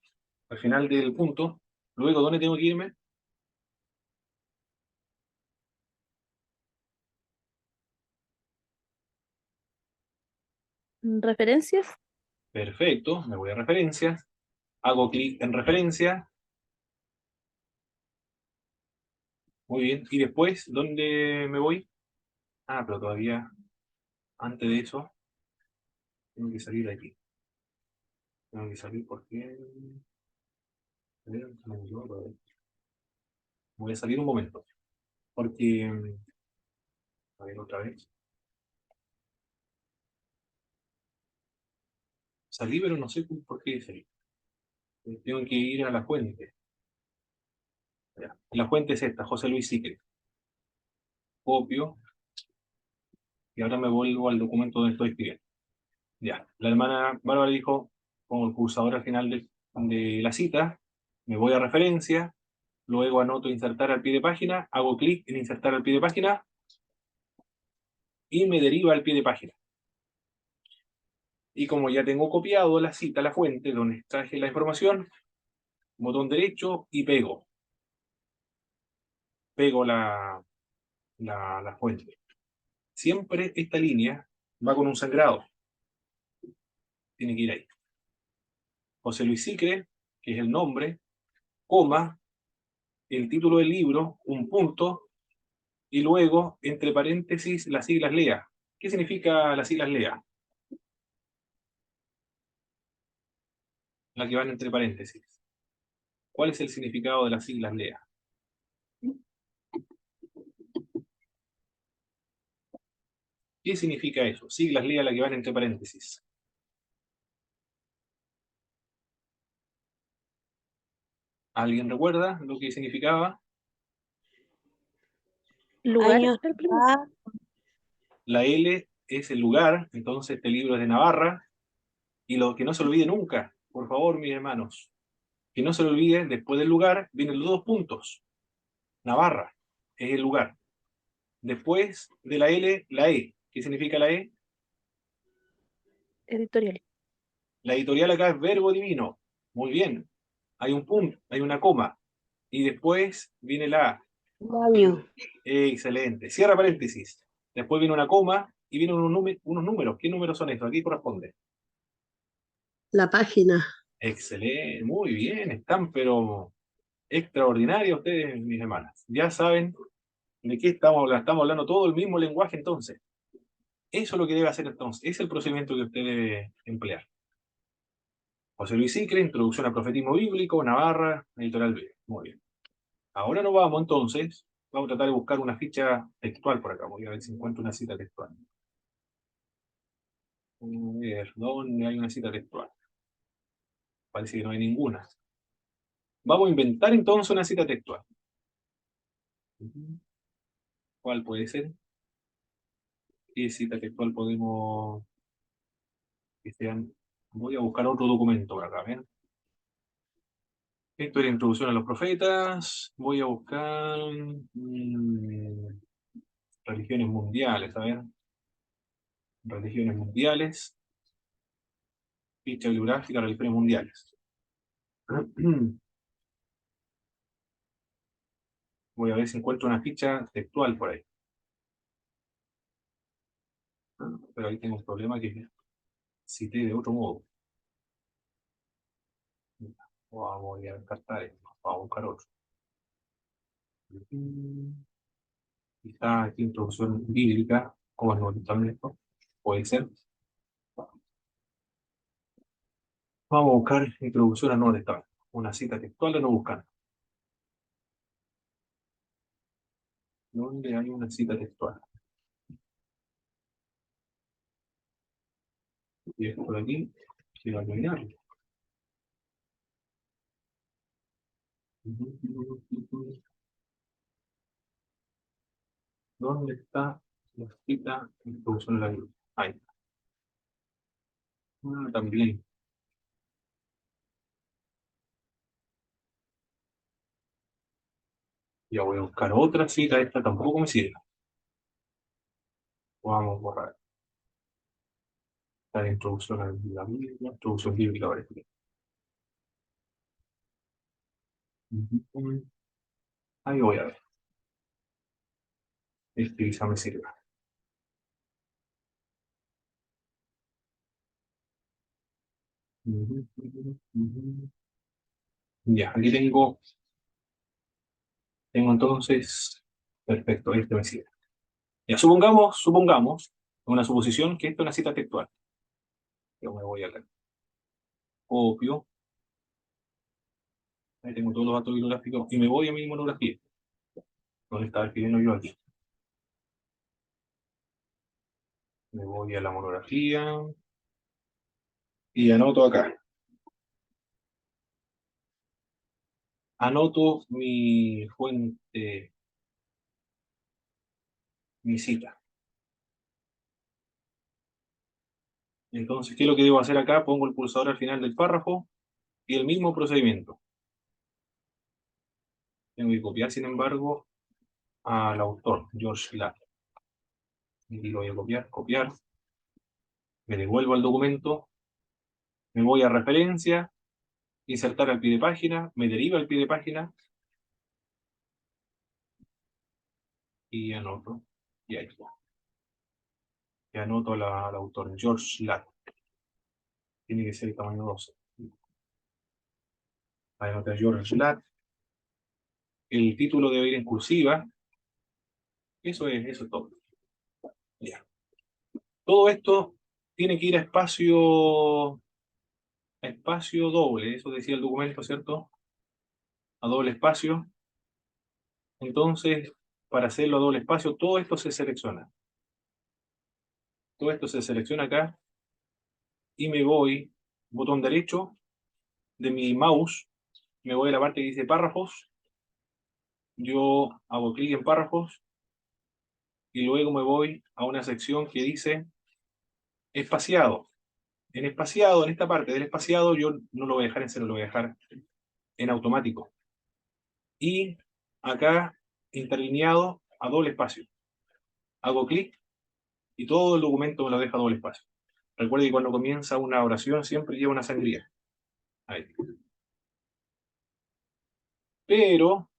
al final del punto. Luego, ¿dónde tengo que irme? ¿Referencias? Perfecto, me voy a referencias. Hago clic en referencia. Muy bien. Y después, ¿dónde me voy? Ah, pero todavía, antes de eso, tengo que salir de aquí. Tengo que salir porque... Voy a salir un momento. Porque... A ver, otra vez. Salí, pero no sé por qué salí. Tengo que ir a la fuente. Ya. La fuente es esta, José Luis Sique. Copio. Y ahora me vuelvo al documento donde estoy escribiendo. Ya. La hermana Bárbara dijo, pongo el pulsador al final de la cita. Me voy a referencia. Luego anoto insertar al pie de página. Hago clic en insertar al pie de página. Y me deriva al pie de página. Y como ya tengo copiado la cita, la fuente donde extraje la información, botón derecho y pego. Pego la fuente. Siempre esta línea va con un sangrado. Tiene que ir ahí. José Luis Sicre, que es el nombre, coma, el título del libro, un punto, y luego, entre paréntesis, las siglas LEA. ¿Qué significa las siglas LEA? La que van entre paréntesis. ¿Cuál es el significado de las siglas LEA? ¿Qué significa eso? Siglas LEA, la que van entre paréntesis. ¿Alguien recuerda lo que significaba? ¿Lugar? Años. La L es el lugar, entonces este libro es de Navarra, y lo que no se olvide nunca, por favor, mis hermanos, que no se lo olvide, después del lugar vienen los dos puntos. Navarra es el lugar. Después de la L, la E. ¿Qué significa la E? Editorial. La editorial acá es verbo divino. Muy bien. hay un punto, hay una coma, y después viene la A. Baño. Excelente. Cierra paréntesis. Después viene una coma y vienen unos números. ¿Qué números son estos? Aquí corresponde. La página. Excelente, muy bien. Están, pero extraordinarios ustedes, mis hermanas. Ya saben de qué estamos hablando. Estamos hablando todo el mismo lenguaje entonces. Eso es lo que debe hacer entonces. Es el procedimiento que usted debe emplear. José Luis Sicre, Introducción al Profetismo Bíblico, Navarra, Editorial B. Muy bien. Ahora nos vamos entonces. Vamos a tratar de buscar una ficha textual por acá. Voy a ver si encuentro una cita textual. A ver, ¿dónde hay una cita textual? Parece que no hay ninguna. Vamos a inventar entonces una cita textual. ¿Cuál puede ser? ¿Qué cita textual podemos que sean? Voy a buscar otro documento por acá, ¿ven? Esto era Introducción a los Profetas. Voy a buscar religiones mundiales, a ver. Religiones mundiales. Ficha bibliográfica, religiones mundiales. Voy a ver si encuentro una ficha textual por ahí. Pero ahí tengo un problema que cité de otro modo. Voy a descartar esto. Vamos a buscar otro. Quizá aquí introducción bíblica, como no también esto, puede ser. Vamos a buscar introducción a no textual. Una cita textual de no buscar. ¿Dónde hay una cita textual? Y esto por aquí, si lo eliminar. ¿Dónde está la cita introducción a la Biblia? Ahí. También. Ya voy a buscar otra cita, esta tampoco me sirve. Vamos a borrar. La introducción a la Biblia, introducción bíblica, parece. Ahí voy a ver. Este quizá me sirva. Ya, aquí tengo entonces, perfecto, este me sirve. Ya, supongamos, una suposición que esta es una cita textual. Yo me voy a la copio, ahí tengo todos los datos bibliográficos y me voy a mi monografía, donde estaba escribiendo yo aquí. Me voy a la monografía y anoto acá. Anoto mi fuente, mi cita. Entonces, ¿qué es lo que debo hacer acá? Pongo el pulsador al final del párrafo y el mismo procedimiento. Tengo que copiar, sin embargo, al autor, George Latt. Y lo voy a copiar. Me devuelvo al documento, me voy a referencia, insertar al pie de página, me deriva al pie de página y anoto. Y ahí está. Y anoto al autor, George Latt. Tiene que ser el tamaño 12. Ahí anoto a George Latt. El título debe ir en cursiva. Eso es todo. Ya. Todo esto tiene que ir a espacio doble. Eso decía el documento, ¿cierto? A doble espacio. Entonces, para hacerlo a doble espacio, todo esto se selecciona. Todo esto se selecciona acá y me voy, botón derecho de mi mouse, me voy a la parte que dice párrafos, yo hago clic en párrafos y luego me voy a una sección que dice espaciado. En espaciado, en esta parte del espaciado, yo no lo voy a dejar en cero, lo voy a dejar en automático. Y acá, interlineado a doble espacio. Hago clic y todo el documento me lo deja a doble espacio. Recuerde que cuando comienza una oración siempre lleva una sangría. Ahí. Pero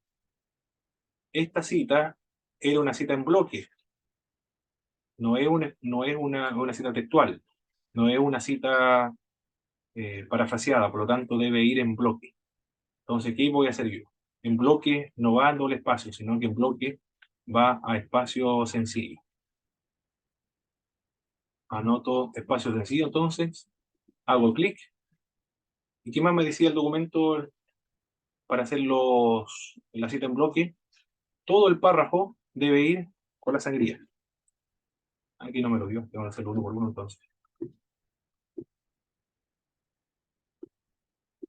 esta cita era una cita en bloque, no es una cita textual, no es una cita parafraseada, por lo tanto debe ir en bloque. Entonces, ¿qué voy a hacer yo? En bloque no va en doble espacio, sino que en bloque va a espacio sencillo. Anoto espacio sencillo, entonces, hago clic. ¿Y qué más me decía el documento para hacer la cita en bloque? Todo el párrafo debe ir con la sangría. Aquí no me lo dio, tengo que hacerlo uno por uno entonces.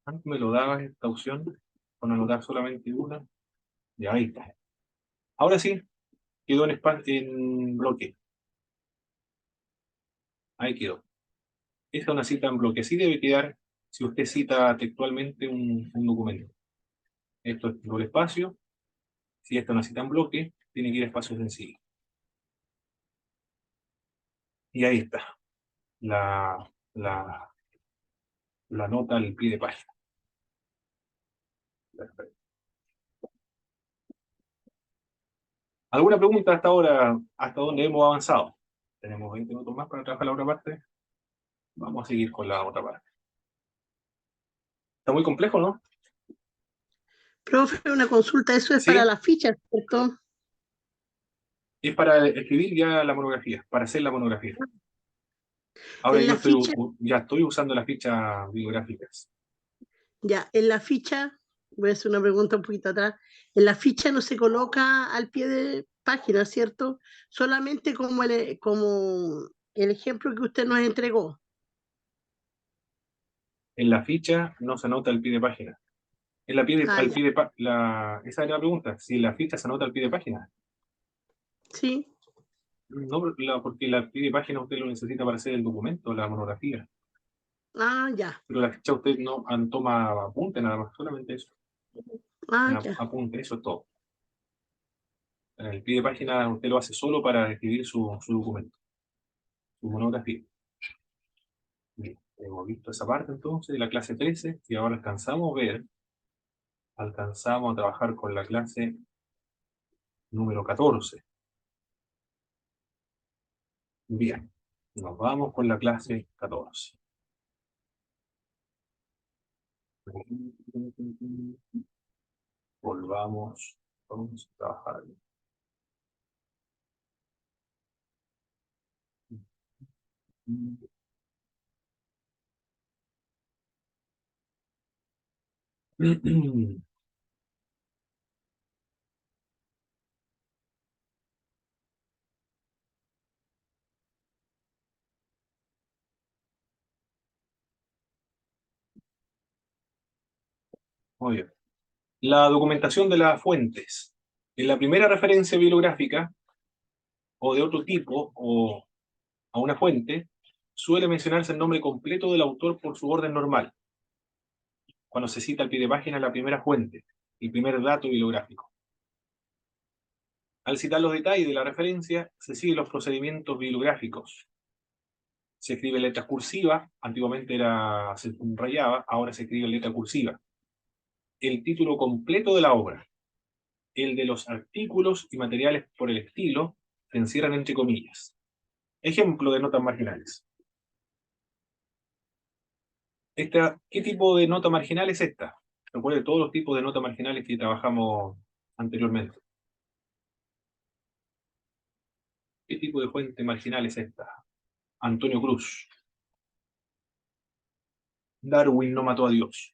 Antes me lo daba esta opción, con anotar solamente una. Y ahí está. Ahora sí, quedó en bloque. Ahí quedó. Esta es una cita en bloque. Así debe quedar si usted cita textualmente un documento. Esto es doble espacio. Si esta es una cita en bloque, tiene que ir a espacio sencillo. Y ahí está. La, la, la nota al pie de página. Perfecto. ¿Alguna pregunta hasta ahora? ¿Hasta dónde hemos avanzado? Tenemos 20 minutos más para trabajar la otra parte. Vamos a seguir con la otra parte. Está muy complejo, ¿no? Profe, una consulta, eso es para Sí, las fichas, ¿cierto? es para escribir ya la monografía, para hacer la monografía. Ahora En yo la ficha, ya estoy usando las fichas bibliográficas. ya, en la ficha, voy a hacer una pregunta un poquito atrás, en la ficha no se coloca al pie de página, ¿cierto? Solamente como el ejemplo que usted nos entregó. En la ficha no se anota el pie de página. Ah, Al ya, pie de esa es la pregunta, si en la ficha se anota al pie de página. sí, No, porque la pie de página usted lo necesita para hacer el documento, la monografía. ah, ya, Pero la ficha usted no toma apunte nada más, solamente eso. ah, ya. Apunte, eso es todo. El pie de página usted lo hace solo para escribir su documento, su monografía. Bien, hemos visto esa parte entonces de la clase 13 y ahora alcanzamos a trabajar con la clase número 14. Bien, nos vamos con la clase 14. Volvamos, vamos a trabajar. Muy bien. La documentación de las fuentes. En la primera referencia bibliográfica o de otro tipo o a una fuente, suele mencionarse el nombre completo del autor por su orden normal, cuando se cita al pie de página la primera fuente, el primer dato bibliográfico. Al citar los detalles de la referencia, se siguen los procedimientos bibliográficos. Se escribe en letras cursivas, antiguamente se subrayaba, ahora se escribe en letra cursiva. El título completo de la obra, el de los artículos y materiales por el estilo, se encierran entre comillas. Ejemplo de notas marginales. ¿Qué tipo de nota marginal es esta? Recuerden todos los tipos de notas marginales que trabajamos anteriormente. ¿Qué tipo de fuente marginal es esta? Antonio Cruz. Darwin no mató a Dios.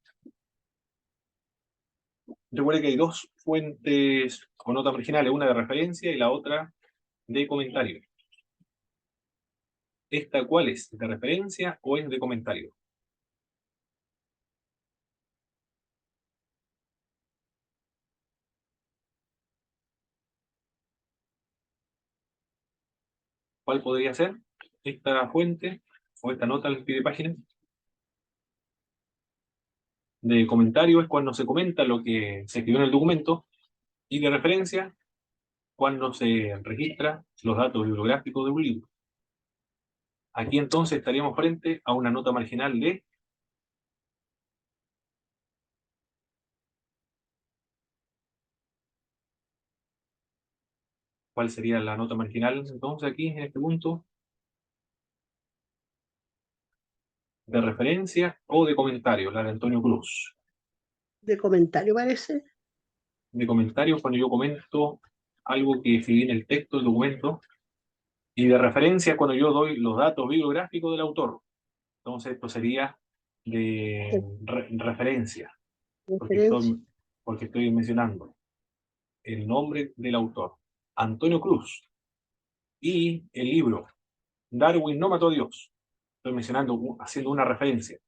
Recuerden que hay dos fuentes con notas marginales, una de referencia y la otra de comentario. ¿Esta cuál es? ¿De referencia o es de comentario? ¿Cuál podría ser? ¿Esta fuente o esta nota al pie de página? De comentario es cuando se comenta lo que se escribió en el documento, y de referencia cuando se registra los datos bibliográficos de un libro. Aquí entonces estaríamos frente a una nota marginal de ¿Cuál sería la nota marginal entonces aquí en este punto? ¿De referencia o de comentario? La de Antonio Cruz. De comentario parece. De comentario cuando yo comento algo que escribí en el texto del documento, y de referencia cuando yo doy los datos bibliográficos del autor. Entonces esto sería de referencia, porque Referencia. porque estoy mencionando el nombre del autor, Antonio Cruz, y el libro Darwin no mató a Dios. Estoy mencionando, haciendo una referencia.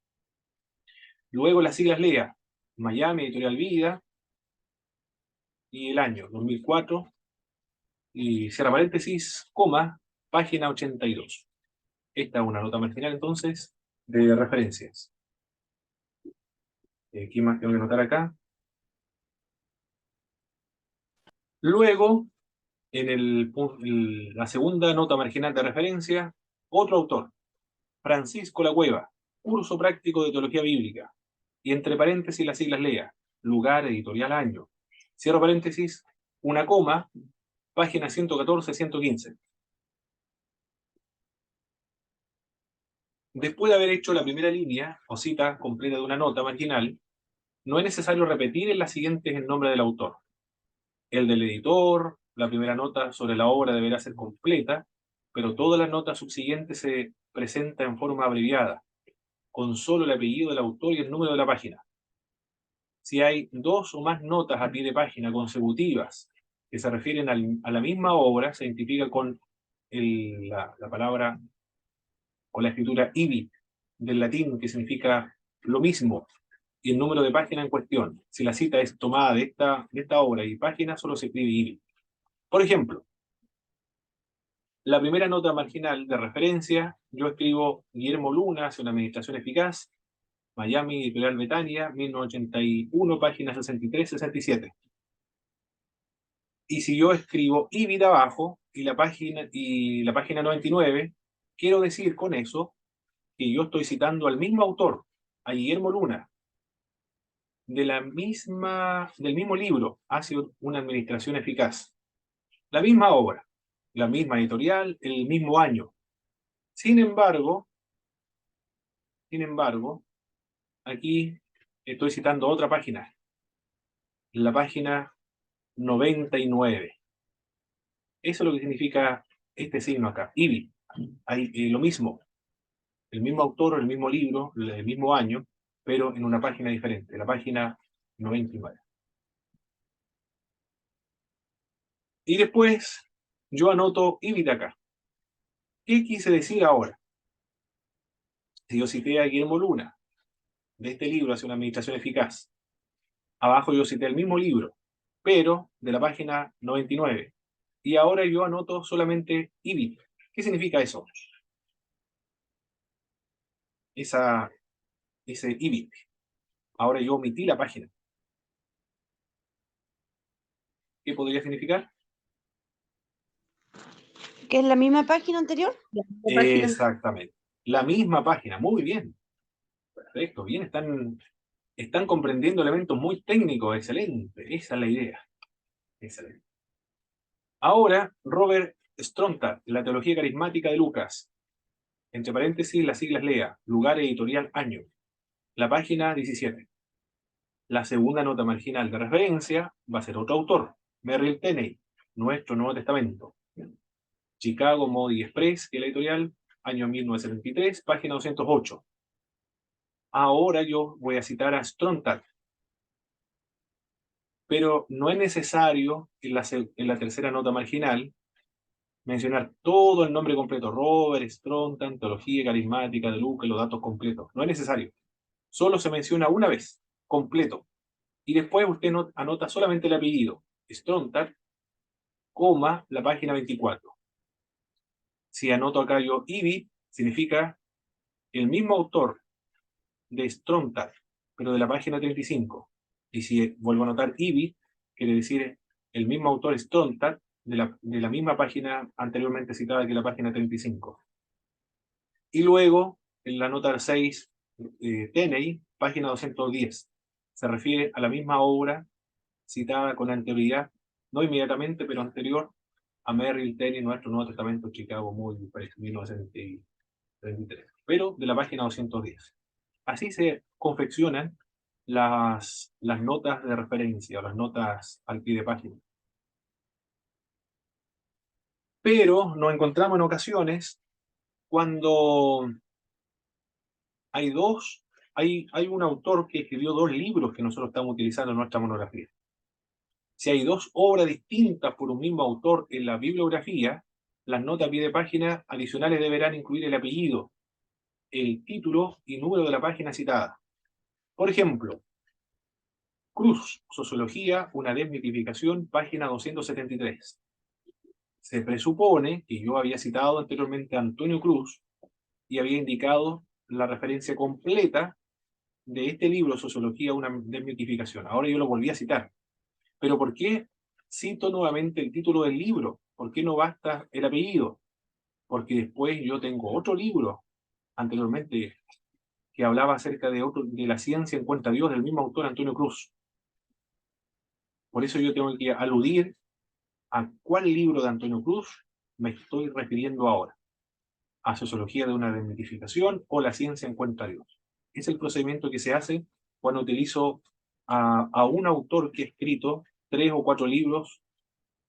Luego las siglas LEA, Miami, Editorial Vida, y el año 2004, y cierra paréntesis, coma, página 82. Esta es una nota marginal entonces de referencias. ¿Qué más tengo que anotar acá? Luego, en la segunda nota marginal de referencia, otro autor, Francisco La Cueva, curso práctico de teología bíblica, y entre paréntesis las siglas LEA, lugar, editorial, año. Cierro paréntesis, una coma, página 114-115. Después de haber hecho la primera línea o cita completa de una nota marginal, no es necesario repetir en las siguientes el nombre del autor, el del editor. La primera nota sobre la obra deberá ser completa, pero todas las notas subsiguientes se presentan en forma abreviada, con solo el apellido del autor y el número de la página. Si hay dos o más notas a pie de página consecutivas que se refieren a la misma obra, se identifica con la palabra o la escritura ibit, del latín, que significa lo mismo, y el número de página en cuestión. Si la cita es tomada de esta obra y página, solo se escribe ibit. Por ejemplo, la primera nota marginal de referencia, yo escribo Guillermo Luna, hacia una administración eficaz, Miami, Editorial Betania, 1981, páginas 63-67. Y si yo escribo IBIT abajo y la página 99, quiero decir con eso que yo estoy citando al mismo autor, a Guillermo Luna, del mismo libro, hacia una administración eficaz. La misma obra, la misma editorial, el mismo año. Sin embargo, aquí estoy citando otra página, la página 99. Eso es lo que significa este signo acá, IBI. Hay lo mismo, el mismo autor, el mismo libro, el mismo año, pero en una página diferente, la página 99. Y después yo anoto IBI de acá. ¿Qué quise decir ahora? Si yo cité a Guillermo Luna, de este libro, Hacia una administración eficaz, abajo yo cité el mismo libro, pero de la página 99. Y ahora yo anoto solamente IBIT. ¿Qué significa eso? Ese IBIT. Ahora yo omití la página. ¿Qué podría significar? ¿Que es la misma página anterior? La página. Exactamente. La misma página. Muy bien. Perfecto. Bien, están comprendiendo elementos muy técnicos. Excelente. Esa es la idea. Excelente. Ahora, Robert Strontat, La teología carismática de Lucas. Entre paréntesis, las siglas LEA, lugar editorial, año. La página 17. La segunda nota marginal de referencia va a ser otro autor, Merrill Tenney, Nuestro Nuevo Testamento. Chicago Moody Express, que es la editorial, año 1973, página 208. Ahora yo voy a citar a Strontat, pero no es necesario en la tercera nota marginal mencionar todo el nombre completo, Robert Strontat, teología carismática de Lucas, los datos completos. No es necesario. Solo se menciona una vez, completo. Y después usted anota solamente el apellido, Strontat, coma, la página 24. Si anoto acá yo IBI, significa el mismo autor de Strontat, pero de la página 35. Y si vuelvo a anotar IBI, quiere decir el mismo autor Strontat, de la misma página anteriormente citada, que es la página 35. Y luego, en la nota 6, Tenney, página 210. Se refiere a la misma obra citada con anterioridad, no inmediatamente, pero anterior a Merrill Tenney, Nuestro Nuevo Testamento, Chicago, muy parecido, 1933, pero de la página 210. Así se confeccionan las notas de referencia, o las notas al pie de página. Pero nos encontramos en ocasiones cuando hay un autor que escribió 2 libros que nosotros estamos utilizando en nuestra monografía. Si hay 2 obras distintas por un mismo autor en la bibliografía, las notas a pie de página adicionales deberán incluir el apellido, el título y número de la página citada. Por ejemplo, Cruz, Sociología, una desmitificación, página 273. Se presupone que yo había citado anteriormente a Antonio Cruz y había indicado la referencia completa de este libro, Sociología, una desmitificación. Ahora yo lo volví a citar. ¿Pero por qué cito nuevamente el título del libro? ¿Por qué no basta el apellido? Porque después yo tengo otro libro anteriormente que hablaba acerca de la ciencia encuentra a Dios, del mismo autor Antonio Cruz. Por eso yo tengo que aludir a cuál libro de Antonio Cruz me estoy refiriendo ahora. A Sociología de una desmitificación o La ciencia encuentra a Dios. Es el procedimiento que se hace cuando utilizo a un autor que ha escrito 3 o 4 libros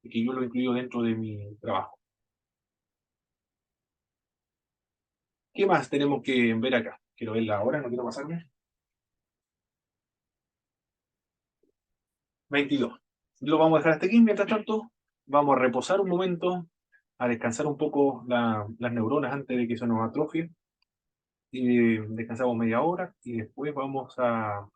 y que yo lo he incluido dentro de mi trabajo. ¿Qué más tenemos que ver acá? Quiero verla ahora, no quiero pasarme. 22. Lo vamos a dejar hasta aquí. Mientras tanto, vamos a reposar un momento, a descansar un poco las neuronas antes de que se nos atrofie. Y descansamos media hora y después vamos a